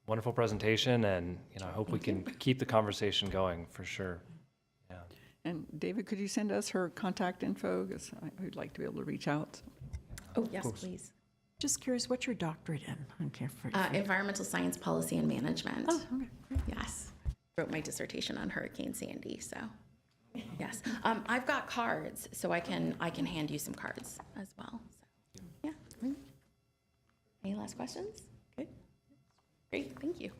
wonderful presentation, and I hope we can keep the conversation going for sure. Yeah. And David, could you send us her contact info? Because I'd like to be able to reach out. Oh, yes, please. Just curious, what's your doctorate in? Okay, Environmental science, policy, and management. Oh, okay. Yes. Wrote my dissertation on Hurricane Sandy, so yes. I've got cards, so I can hand you some cards as well. So, yeah. Any last questions? Good. Great. Thank you.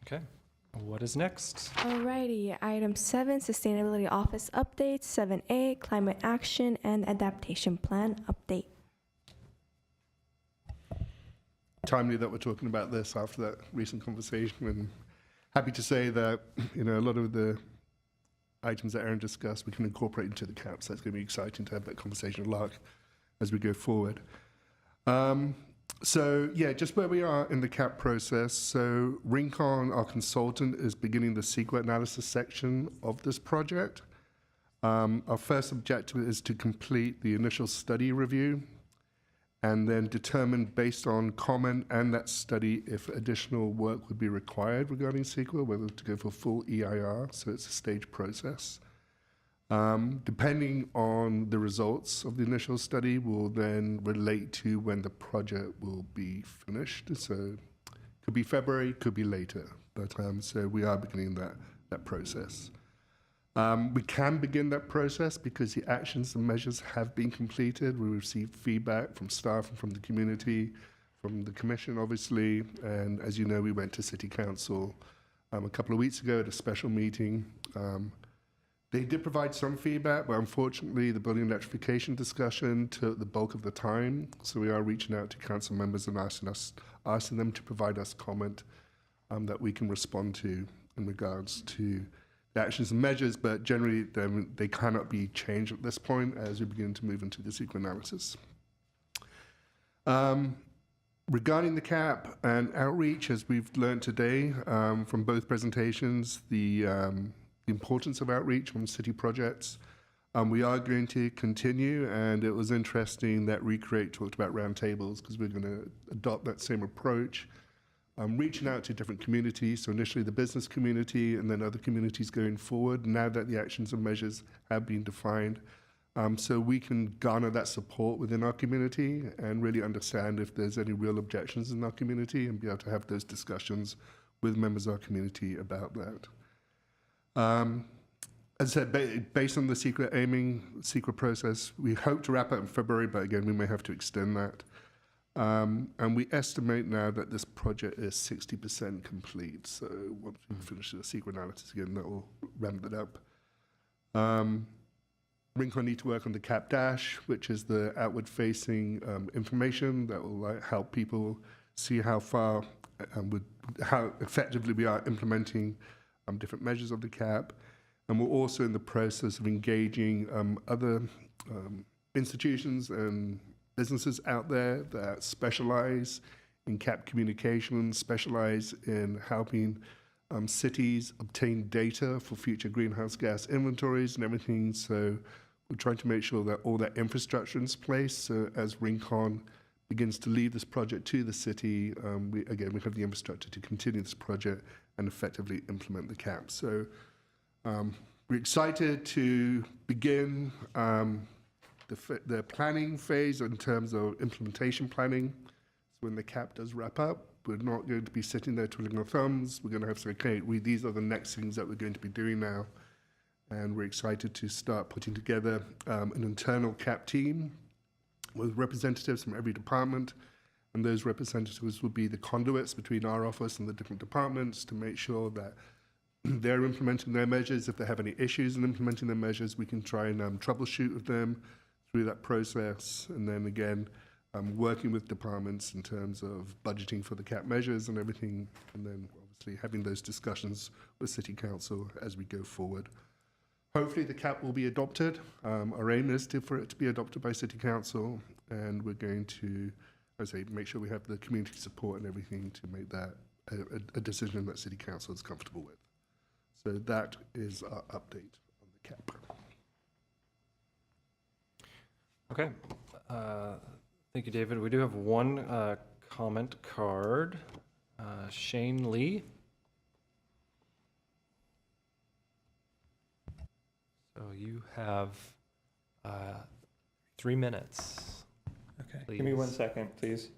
Okay. What is next? Alrighty, item 7, Sustainability Office Update, 7A, Climate Action and Adaptation Plan Update. Timely that we're talking about this after that recent conversation, and happy to say that a lot of the items that Erin discussed we can incorporate into the CAP, so it's going to be exciting to have that conversation with Lark as we go forward. So yeah, just where we are in the CAP process. So Rincon, our consultant, is beginning the CEQA analysis section of this project. Our first objective is to complete the initial study review and then determine based on comment and that study if additional work would be required regarding CEQA, whether to go for full EIR, so it's a staged process. Depending on the results of the initial study will then relate to when the project will be finished. So could be February, could be later, but so we are beginning that process. We can begin that process because the actions and measures have been completed. We received feedback from staff and from the community, from the commission, obviously, and as you know, we went to City Council a couple of weeks ago at a special meeting. They did provide some feedback, but unfortunately the building electrification discussion took the bulk of the time. So we are reaching out to council members and asking them to provide us comment that we can respond to in regards to the actions and measures, but generally they cannot be changed at this point as we begin to move into the CEQA analysis. Regarding the CAP and outreach, as we've learned today from both presentations, the importance of outreach from city projects. We are going to continue, and it was interesting that Recreate talked about roundtables because we're going to adopt that same approach, reaching out to different communities. So initially the business community and then other communities going forward, now that the actions and measures have been defined, so we can garner that support within our community and really understand if there's any real objections in our community and be able to have those discussions with members of our community about that. As I said, based on the CEQA process, we hope to wrap up in February, but again, we may have to extend that. And we estimate now that this project is 60% complete. So once we finish the CEQA analysis again, that will ramp it up. Rincon need to work on the CAP Dash, which is the outward-facing information that will help people see how far how effectively we are implementing different measures of the CAP. And we're also in the process of engaging other institutions and businesses out there that specialize in CAP communications, specialize in helping cities obtain data for future greenhouse gas inventories and everything. So we're trying to make sure that all that infrastructure is in place. So as Rincon begins to lead this project to the city, we have the infrastructure to continue this project and effectively implement the CAP. So we're excited to begin the planning phase in terms of implementation planning. So when the CAP does wrap up, we're not going to be sitting there twiddling our thumbs. We're going to have to say, okay, these are the next things that we're going to be doing now. And we're excited to start putting together an internal CAP team with representatives from every department. And those representatives will be the conduits between our office and the different departments to make sure that they're implementing their measures. If they have any issues in implementing their measures, we can try and troubleshoot with them through that process. And then again, working with departments in terms of budgeting for the CAP measures and everything, and then obviously having those discussions with City Council as we go forward. Hopefully the CAP will be adopted. Our aim is for it to be adopted by City Council, and we're going to, as I say, make sure we have the community support and everything to make that a decision that City Council is comfortable with. So that is our update on the CAP. Okay. Thank you, David. We do have one comment card. Shane Lee. So you have 3 minutes. Okay. Please. Give me 1 second, please.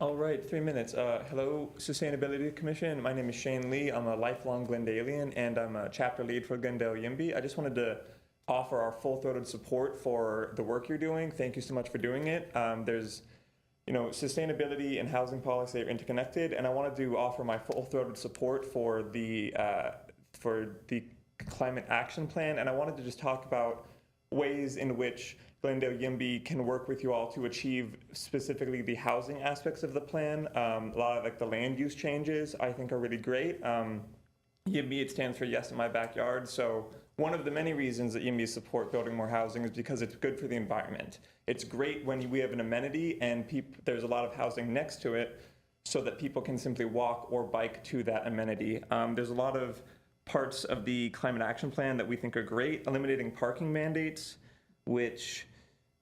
All right, 3 minutes. Hello, Sustainability Commission. My name is Shane Lee. I'm a lifelong Glendalean, and I'm a chapter lead for Glendale YIMBY. I just wanted to offer our full-throated support for the work you're doing. Thank you so much for doing it. Sustainability and housing policy are interconnected, and I wanted to offer my full-throated support for the climate action plan. And I wanted to just talk about ways in which Glendale YIMBY can work with you all to achieve specifically the housing aspects of the plan. A lot of the land use changes I think are really great. YIMBY, it stands for Yes in My Backyard. So one of the many reasons that YIMBY support building more housing is because it's good for the environment. It's great when we have an amenity and there's a lot of housing next to it so that people can simply walk or bike to that amenity. There's a lot of parts of the climate action plan that we think are great. Eliminating parking mandates, which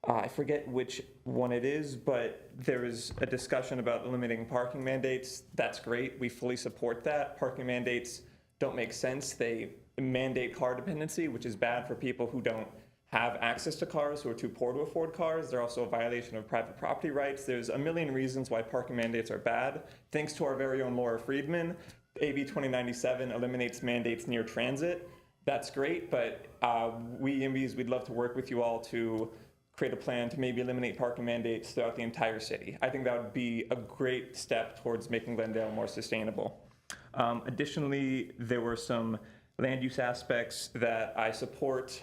I forget which one it is, but there is a discussion about eliminating parking mandates. That's great. We fully support that. Parking mandates don't make sense. They mandate car dependency, which is bad for people who don't have access to cars, who are too poor to afford cars. They're also a violation of private property rights. There's a million reasons why parking mandates are bad. Thanks to our very own Laura Friedman, AB 2097 eliminates mandates near transit. That's great, but we YIMBYs, we'd love to work with you all to create a plan to maybe eliminate parking mandates throughout the entire city. I think that would be a great step towards making Glendale more sustainable. Additionally, there were some land use aspects that I support,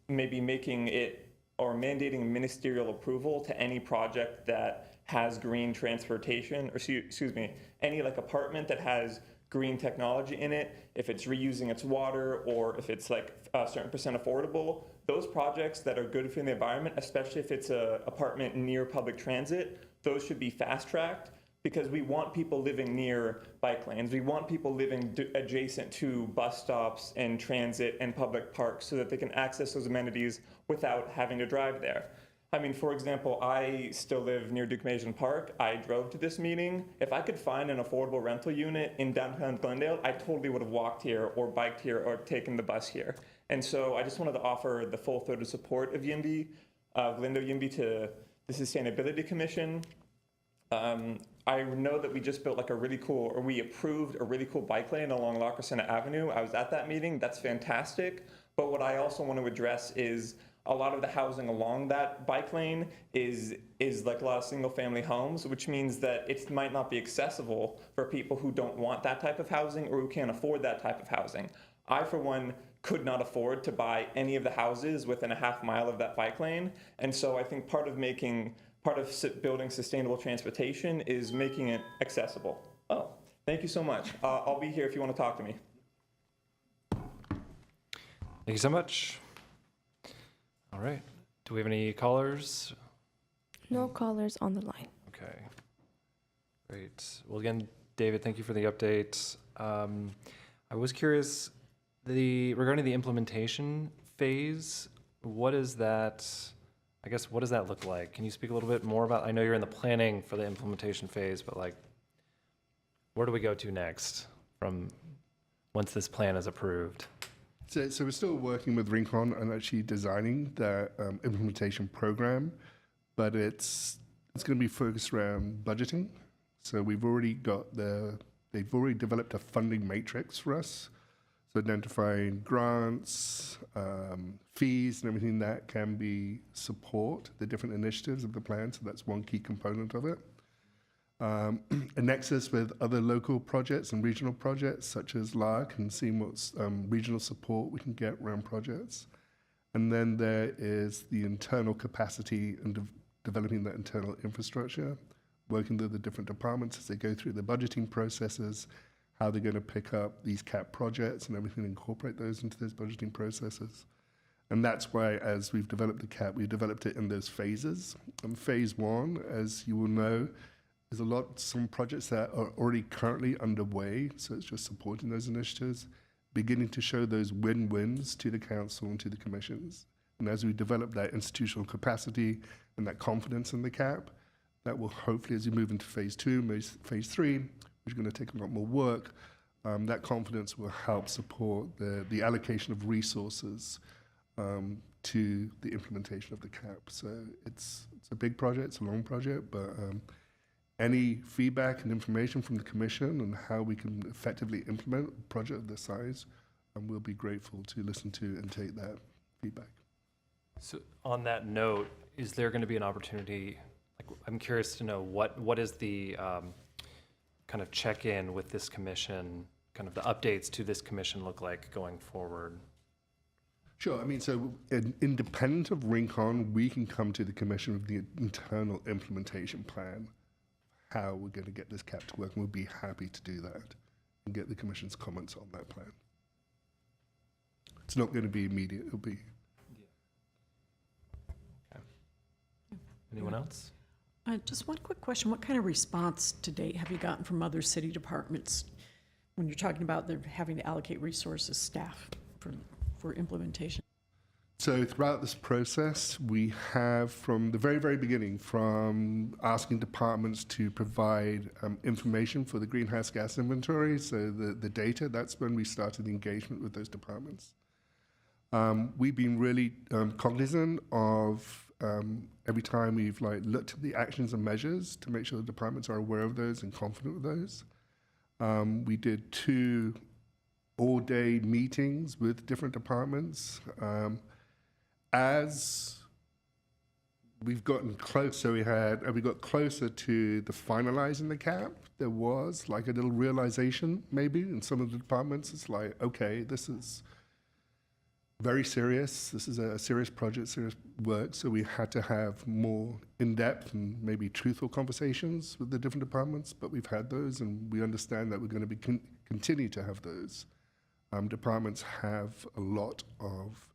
maybe making it or mandating ministerial approval to any project that has green transportation, or excuse me, any apartment that has green technology in it, if it's reusing its water or if it's a certain percent affordable, those projects that are good for the environment, especially if it's an apartment near public transit, those should be fast-tracked because we want people living near bike lanes. We want people living adjacent to bus stops and transit and public parks so that they can access those amenities without having to drive there. I mean, for example, I still live near Duke-Mason Park. I drove to this meeting. If I could find an affordable rental unit in downtown Glendale, I totally would have walked here or biked here or taken the bus here. And so I just wanted to offer the full-throated support of YIMBY, Glendale YIMBY, to the Sustainability Commission. I know that we just built like a really cool, or we approved a really cool bike lane along La Crescenta Avenue. I was at that meeting. That's fantastic. But what I also want to address is a lot of the housing along that bike lane is like a lot of single-family homes, which means that it might not be accessible for people who don't want that type of housing or who can't afford that type of housing. I, for one, could not afford to buy any of the houses within a half mile of that bike lane. And so I think part of building sustainable transportation is making it accessible. Oh, thank you so much. I'll be here if you want to talk to me. Thank you so much. All right. Do we have any callers? No callers on the line. Okay. Great. Well, again, David, thank you for the update. I was curious, regarding the implementation phase, what is that? I guess, what does that look like? Can you speak a little bit more about, I know you're in the planning for the implementation phase, but like, where do we go to next from once this plan is approved? So we're still working with Rincon on actually designing the implementation program, but it's going to be focused around budgeting. So they've already developed a funding matrix for us, so identifying grants, fees, and everything that can support the different initiatives of the plan. So that's one key component of it. A nexus with other local projects and regional projects such as LARC, and seeing what regional support we can get around projects. And then there is the internal capacity and developing that internal infrastructure, working with the different departments as they go through the budgeting processes, how they're going to pick up these CAP projects and everything, incorporate those into those budgeting processes. And that's why, as we've developed the CAP, we've developed it in those phases. And phase one, as you will know, is some projects that are already currently underway, so it's just supporting those initiatives, beginning to show those win-wins to the council and to the commissions. And as we develop that institutional capacity and that confidence in the CAP, that will hopefully, as we move into phase two, phase three, which is going to take a lot more work, that confidence will help support the allocation of resources to the implementation of the CAP. So it's a big project, it's a long project, but any feedback and information from the Commission on how we can effectively implement a project of this size, we'll be grateful to listen to and take that feedback. So on that note, is there going to be an opportunity, like, I'm curious to know what is the kind of check-in with this commission, kind of the updates to this commission look like going forward? Sure. I mean, so independent of Rincon, we can come to the Commission with the internal implementation plan, how we're going to get this CAP to work, and we'll be happy to do that and get the Commission's comments on that plan. It's not going to be immediate. It'll be... Okay. Anyone else? Just one quick question. What kind of response to date have you gotten from other city departments when you're talking about them having to allocate resources, staff for implementation? So throughout this process, we have, from the very, very beginning, from asking departments to provide information for the greenhouse gas inventory, so the data, that's when we started the engagement with those departments. We've been really cognizant of every time we've looked at the actions and measures to make sure the departments are aware of those and confident with those. We did 2 all-day meetings with different departments. As we've gotten closer, we got closer to the finalizing the CAP, there was like a little realization maybe in some of the departments. It's like, okay, this is very serious. This is a serious project, serious work. So we had to have more in-depth and maybe truthful conversations with the different departments, but we've had those and we understand that we're going to continue to have those. Departments have a lot of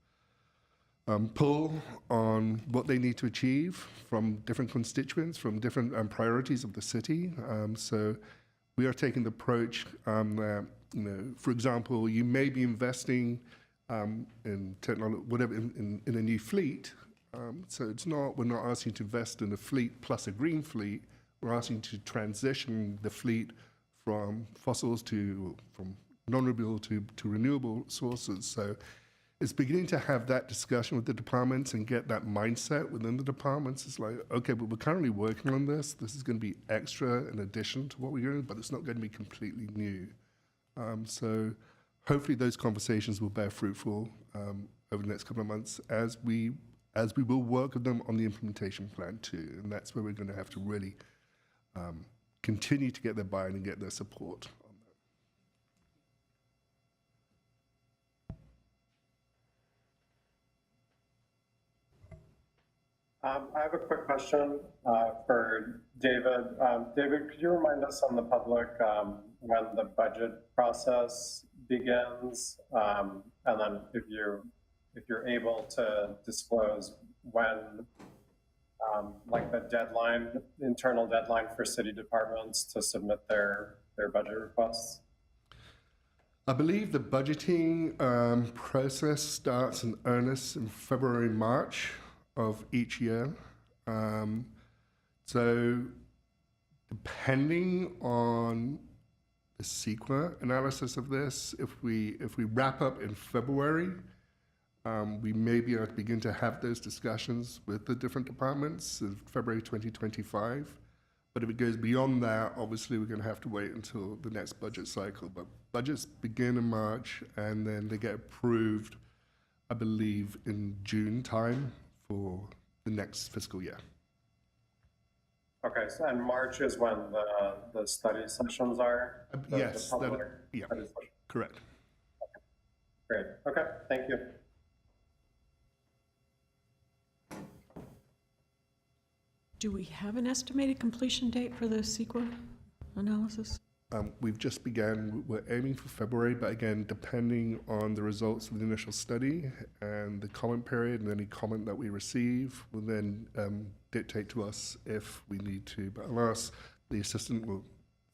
pull on what they need to achieve from different constituents, from different priorities of the city. So we are taking the approach that, for example, you may be investing in technology, whatever, in a new fleet. So we're not asking to invest in a fleet plus a green fleet. We're asking to transition the fleet from fossils from non-renewable to renewable sources. So it's beginning to have that discussion with the departments and get that mindset within the departments. It's like, okay, but we're currently working on this. This is going to be extra in addition to what we're doing, but it's not going to be completely new. So hopefully those conversations will bear fruitful over the next couple of months as we will work with them on the implementation plan too. And that's where we're going to have to really continue to get their buy-in and get their support. I have a quick question for David. David, could you remind us on the public when the budget process begins? And then if you're able to disclose when, like the deadline, internal deadline for city departments to submit their budget requests? I believe the budgeting process starts in earnest in February, March of each year. So depending on the CEQA analysis of this, if we wrap up in February, we may be able to begin to have those discussions with the different departments in February 2025. But if it goes beyond that, obviously we're going to have to wait until the next budget cycle. But budgets begin in March and then they get approved, I believe, in June time for the next fiscal year. Okay, so and March is when the study sessions are? Yes, the public yeah, study session. correct. Great, okay, thank you. Do we have an estimated completion date for the CEQA analysis? We've just began, we're aiming for February, but again, depending on the results of the initial study and the comment period and any comment that we receive will then dictate to us if we need to. But I'll ask the assistant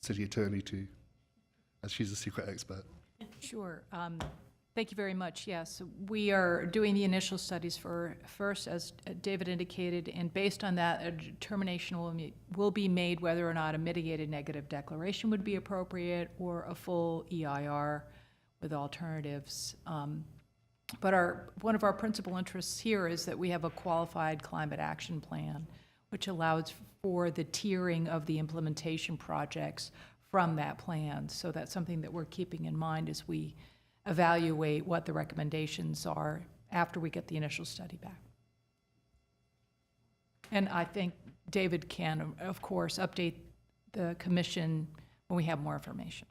city attorney to, as she's a secret expert. Sure. Thank you very much. Yes, we are doing the initial studies first, as David indicated, and based on that, a determination will be made whether or not a mitigated negative declaration would be appropriate or a full EIR with alternatives. But one of our principal interests here is that we have a qualified climate action plan, which allows for the tiering of the implementation projects from that plan. So that's something that we're keeping in mind as we evaluate what the recommendations are after we get the initial study back. And I think David can, of course, update the commission when we have more information.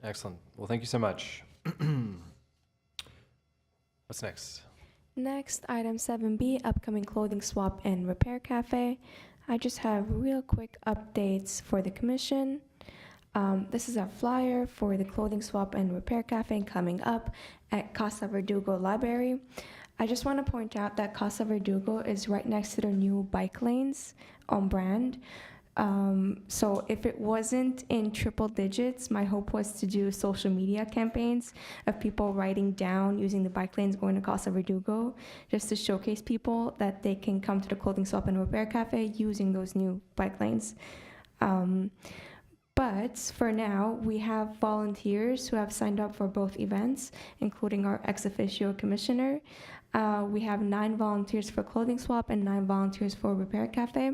Excellent. Well, thank you so much. What's next? Next, item 7B, upcoming clothing swap and repair cafe. I just have real quick updates for the commission. This is our flyer for the clothing swap and repair cafe coming up at Casa Verdugo Library. I just want to point out that Casa Verdugo is right next to the new bike lanes on Brand. So if it wasn't in triple digits, my hope was to do social media campaigns of people writing down using the bike lanes going to Casa Verdugo, just to showcase people that they can come to the clothing swap and repair cafe using those new bike lanes. But for now, we have volunteers who have signed up for both events, including our ex officio commissioner. We have 9 volunteers for clothing swap and 9 volunteers for repair cafe.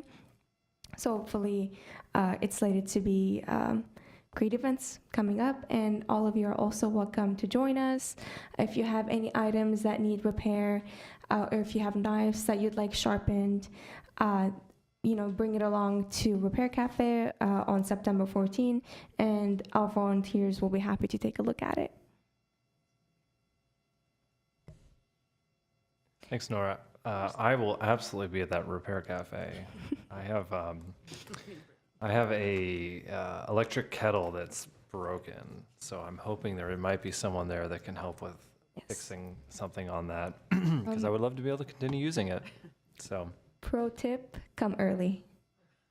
So hopefully it's slated to be great events coming up, and all of you are also welcome to join us. If you have any items that need repair, or if you have knives that you'd like sharpened, bring it along to Repair Cafe on September 14, and our volunteers will be happy to take a look at it. Thanks, Nora. I will absolutely be at that Repair Cafe. I have a electric kettle that's broken, so I'm hoping there might be someone there that can help with fixing something on that, because I would love to be able to continue using it. So. Pro tip: come early,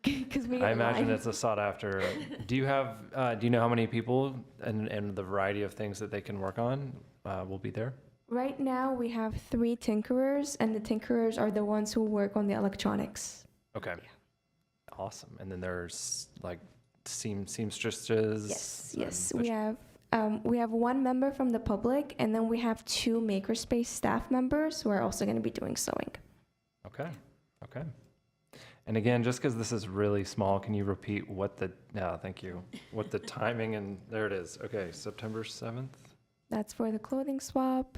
because I imagine it's a sought after. Do you know how many people and the variety of things that they can work on will be there? Right now we have 3 tinkerers, and the tinkerers are the ones who work on the electronics. Okay. Awesome. And then there's like seamstresses. Yes. We have We have one member from the public, and then we have 2 Makerspace staff members who are also going to be doing sewing. Okay, okay. And again, just because this is really small, can you repeat what the, thank you, what the timing and, there it is. Okay, September 7th? That's for the clothing swap.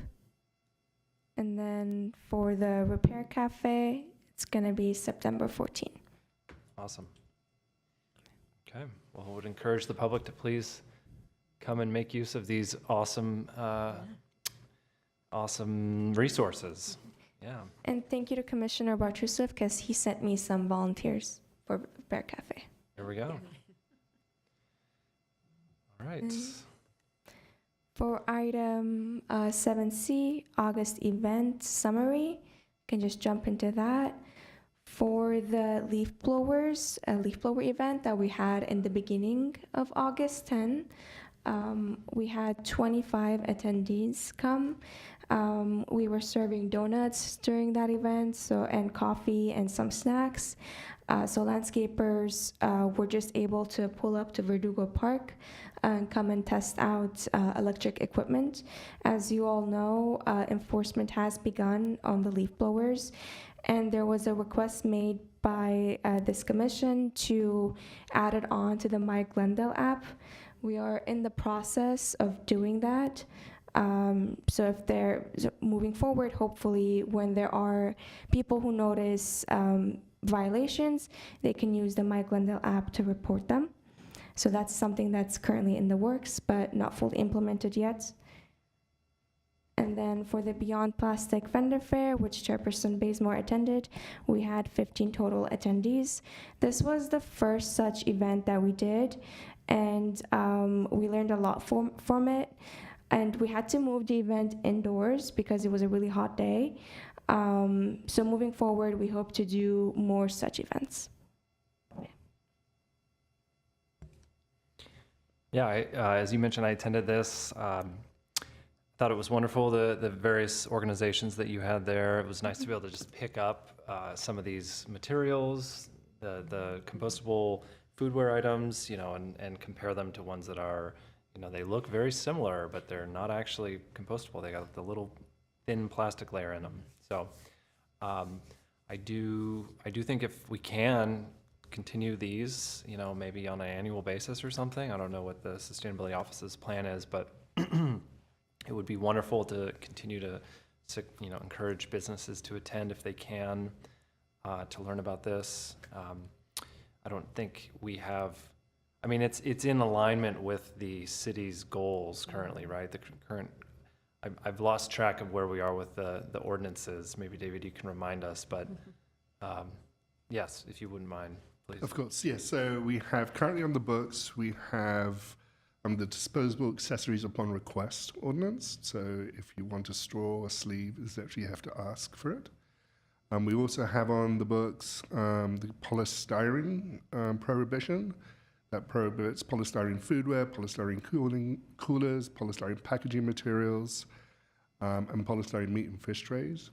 And then for the repair cafe, it's going to be September 14. Awesome. Okay, well, I would encourage the public to please come and make use of these awesome, awesome resources. Yeah. And thank you to Commissioner Bartrusov because he sent me some volunteers for Bear Cafe. There we go. All right. For item 7C, August event summary, can just jump into that. For the leaf blowers, a leaf blower event that we had in the beginning of August 10, we had 25 attendees come. We were serving donuts during that event, and coffee and some snacks. So landscapers were just able to pull up to Verdugo Park and come and test out electric equipment. As you all know, enforcement has begun on the leaf blowers, and there was a request made by this commission to add it on to the My Glendale app. We are in the process of doing that. So if they're moving forward, hopefully when there are people who notice violations, they can use the My Glendale app to report them. So that's something that's currently in the works, but not fully implemented yet. And then for the Beyond Plastic Vendor Fair, which Chairperson Bazemore attended, we had 15 total attendees. This was the first such event that we did, and we learned a lot from it. And we had to move the event indoors because it was a really hot day. So moving forward, we hope to do more such events. Yeah, as you mentioned, I attended this. Thought it was wonderful, the various organizations that you had there. It was nice to be able to just pick up some of these materials, the compostable foodware items, and compare them to ones that are, they look very similar, but they're not actually compostable. They got the little thin plastic layer in them. So I do think if we can continue these, maybe on an annual basis or something. I don't know what the Sustainability Office's plan is, but it would be wonderful to continue to, encourage businesses to attend if they can, to learn about this. I don't think we have. I mean, it's in alignment with the city's goals currently, right? The current. I've lost track of where we are with the ordinances. Maybe David, you can remind us, but yes, if you wouldn't mind, please. Of course, yes. So we have currently on the books, we have the disposable accessories upon request ordinance. So if you want a straw or sleeve, essentially you have to ask for it. We also have on the books the polystyrene prohibition that prohibits polystyrene foodware, polystyrene coolers, polystyrene packaging materials, and polystyrene meat and fish trays.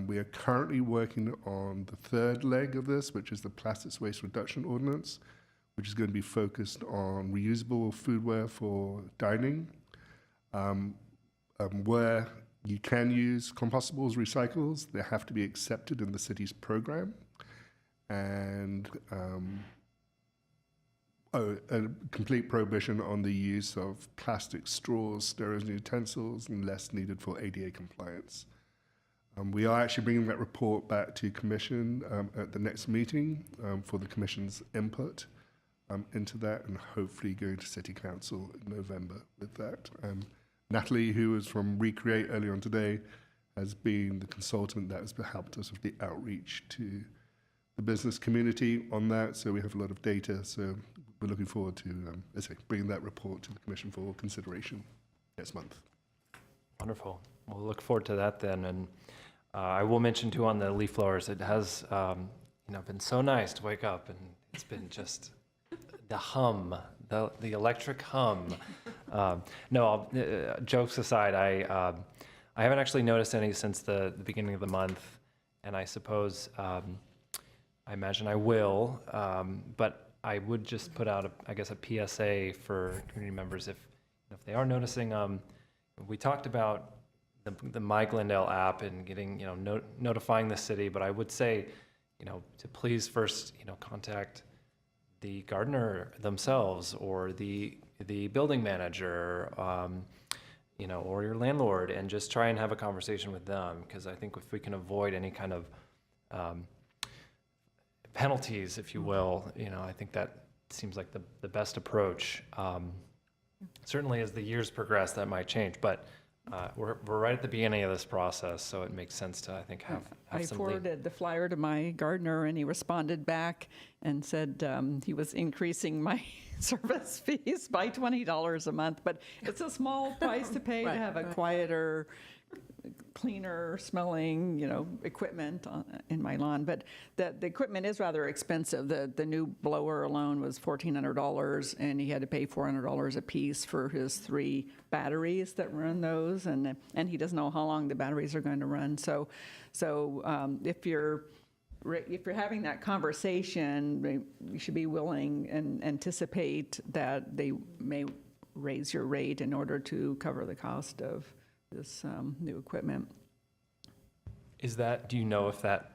We are currently working on the third leg of this, which is the plastics waste reduction ordinance, which is going to be focused on reusable foodware for dining, where you can use compostables, recycles. They have to be accepted in the city's program, and a complete prohibition on the use of plastic straws, stirrers, and utensils, unless needed for ADA compliance. We are actually bringing that report back to Commission at the next meeting for the Commission's input into that, and hopefully going to City Council in November with that. Natalie, who is from Recreate earlier on today, has been the consultant that has helped us with the outreach to the business community on that. So we have a lot of data. So we're looking forward to, bringing that report to the Commission for consideration next month. Wonderful. We'll look forward to that then. And I will mention too on the leaf blowers, it has, been so nice to wake up and it's been just the hum, the electric hum. Jokes aside, I haven't actually noticed any since the beginning of the month, and I suppose I imagine I will. But I would just put out a PSA for community members. If if they are noticing, we talked about the My Glendale app and getting, notifying the city, but I would say, to please first, contact the gardener themselves or the building manager, or your landlord, and just try and have a conversation with them, because I think if we can avoid any kind of penalties, if you will, I think that seems like the best approach. Certainly as the years progress, that might change, but we're right at the beginning of this process, so it makes sense to, I think, have I some forwarded the flyer to my gardener, and he responded back and said he was increasing my service fees by $20 a month, but it's a small price to pay to have a quieter, cleaner smelling, equipment in my lawn. But the equipment is rather expensive. The new blower alone was $1,400, and he had to pay $400 a piece for his 3 batteries that run those, and he doesn't know how long the batteries are going to run. So if you're having that conversation, you should be willing and anticipate that they may raise your rate in order to cover the cost of this new equipment. do you know if that,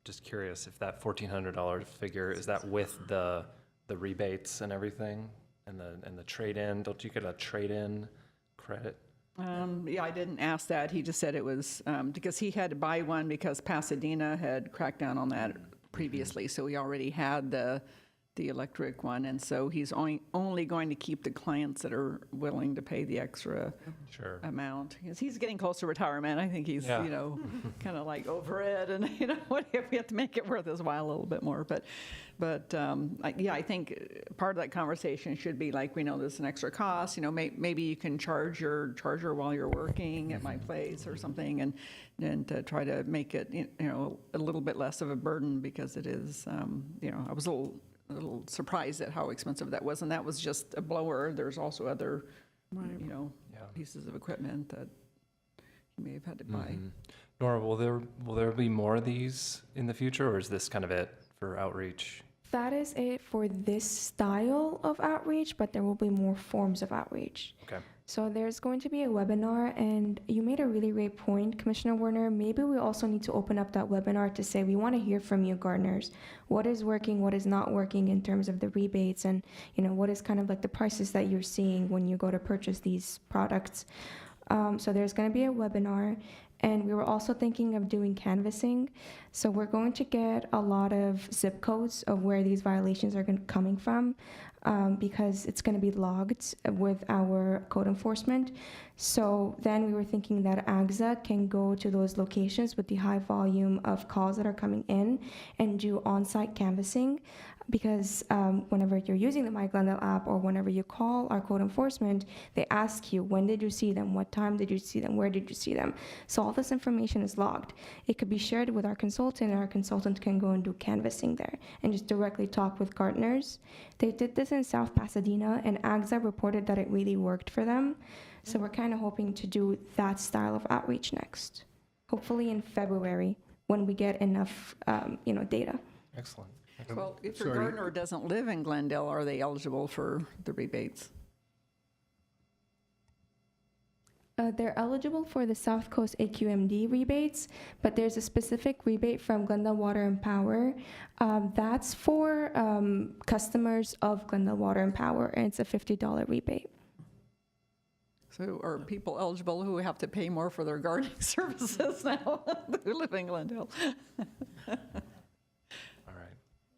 just curious, if that $1,400 figure, is that with the rebates and everything and the trade-in? Don't you get a trade-in credit? Yeah, I didn't ask that. He just said it was because he had to buy one because Pasadena had cracked down on that previously. So he already had the electric one, and so he's only going to keep the clients that are willing to pay the extra amount. Because he's getting close to retirement. I think he's kind of like over it, and what if we have to make it worth his while a little bit more. But I think part of that conversation should be like, we know there's an extra cost. Maybe you can charge your charger while you're working at my place or something, and to try to make it a little bit less of a burden, because it is. I was a little surprised at how expensive that was, and that was just a blower. There's also other, pieces of equipment that you may have had to buy. Nora, will there be more of these in the future, or is this kind of it for outreach? That is it for this style of outreach, but there will be more forms of outreach. Okay. So there's going to be a webinar, and you made a really great point, Commissioner Werner. Maybe we also need to open up that webinar to say, we want to hear from you gardeners. What is working, what is not working in terms of the rebates, and what is kind of like the prices that you're seeing when you go to purchase these products. So there's going to be a webinar, and we were also thinking of doing canvassing. So we're going to get a lot of zip codes of where these violations are coming from, because it's going to be logged with our code enforcement. So then we were thinking that AGSA can go to those locations with the high volume of calls that are coming in and do on-site canvassing. Because whenever you're using the My Glendale app, or whenever you call our code enforcement, they ask you, when did you see them? What time did you see them? Where did you see them? So all this information is logged. It could be shared with our consultant, and our consultant can go and do canvassing there and just directly talk with gardeners. They did this in South Pasadena, and AGSA reported that it really worked for them. So we're kind of hoping to do that style of outreach next, hopefully in February, when we get enough data. Excellent. Well, if your gardener doesn't live in Glendale, are they eligible for the rebates? They're eligible for the South Coast AQMD rebates, but there's a specific rebate from Glendale Water and Power. That's for customers of Glendale Water and Power, and it's a $50 rebate. So are people eligible who have to pay more for their gardening services now who live in Glendale?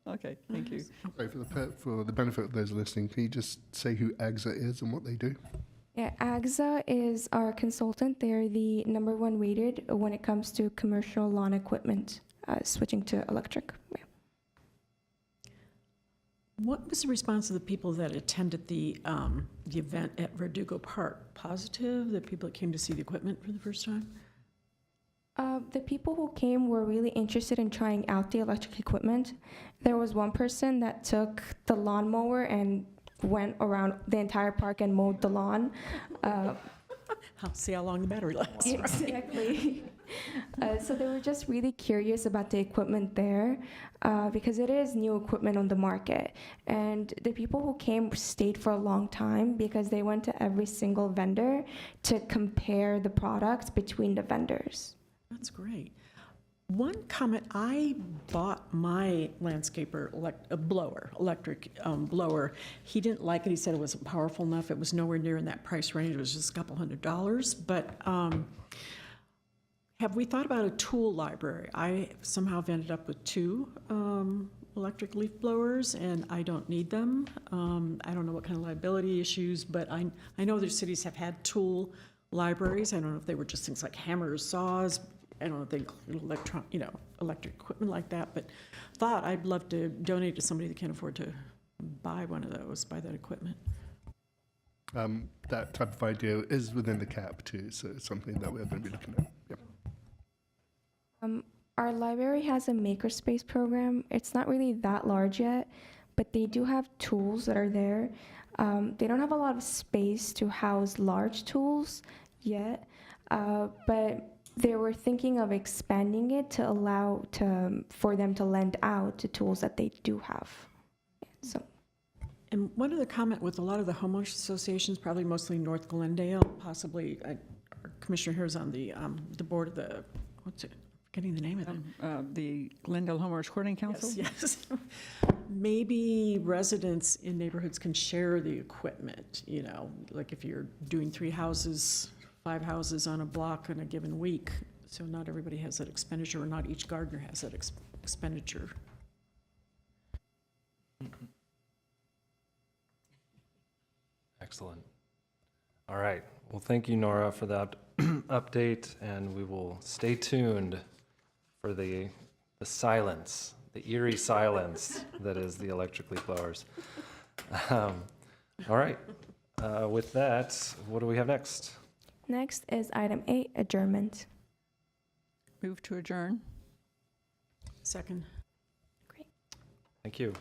Okay, thank you. Sorry, for the benefit of those listening, can you just say who AGSA is and what they do? Yeah, AGSA is our consultant. They're the #1 rated when it comes to commercial lawn equipment, switching to electric. Yeah. What was the response of the people that attended the event at Verdugo Park? Positive, the people that came to see the equipment for the first time? The people who came were really interested in trying out the electric equipment. There was one person that took the lawnmower and went around the entire park and mowed the lawn. See how long the battery lasts. Exactly. So they were just really curious about the equipment there because it is new equipment on the market. And the people who came stayed for a long time because they went to every single vendor to compare the products between the vendors. That's great. One comment, I bought my landscaper electric blower. He didn't like it. He said it wasn't powerful enough. It was nowhere near in that price range. It was just a couple $100. But have we thought about a tool library? I somehow have ended up with 2 electric leaf blowers, and I don't need them. I don't know what kind of liability issues, but I know other cities have had tool libraries. I don't know if they were just things like hammers, saws. I don't know if they include electric equipment like that, but thought I'd love to donate to somebody that can't afford to buy one of those, buy that equipment. That type of idea is within the cap too, so it's something that we're going to be looking at. Yep. Our library has a makerspace program. It's not really that large yet, but they do have tools that are there. They don't have a lot of space to house large tools yet, but they were thinking of expanding it to allow for them to lend out to tools that they do have. So. And one other comment with a lot of the homeowners associations, probably mostly North Glendale, possibly our commissioner here is on the board of the, forgetting the name of it. The Glendale Homeowners Coordinating Council? Yes. Maybe residents in neighborhoods can share the equipment, like if you're doing 3 houses, 5 houses on a block in a given week, so not everybody has that expenditure, or not each gardener has that expenditure. Excellent. All right. Well, thank you, Nora, for that update, and we will stay tuned for the silence, the eerie silence that is the electric leaf blowers. All right. With that, what do we have next? Next is item 8, adjournment. Move to adjourn. Second. Great. Thank you.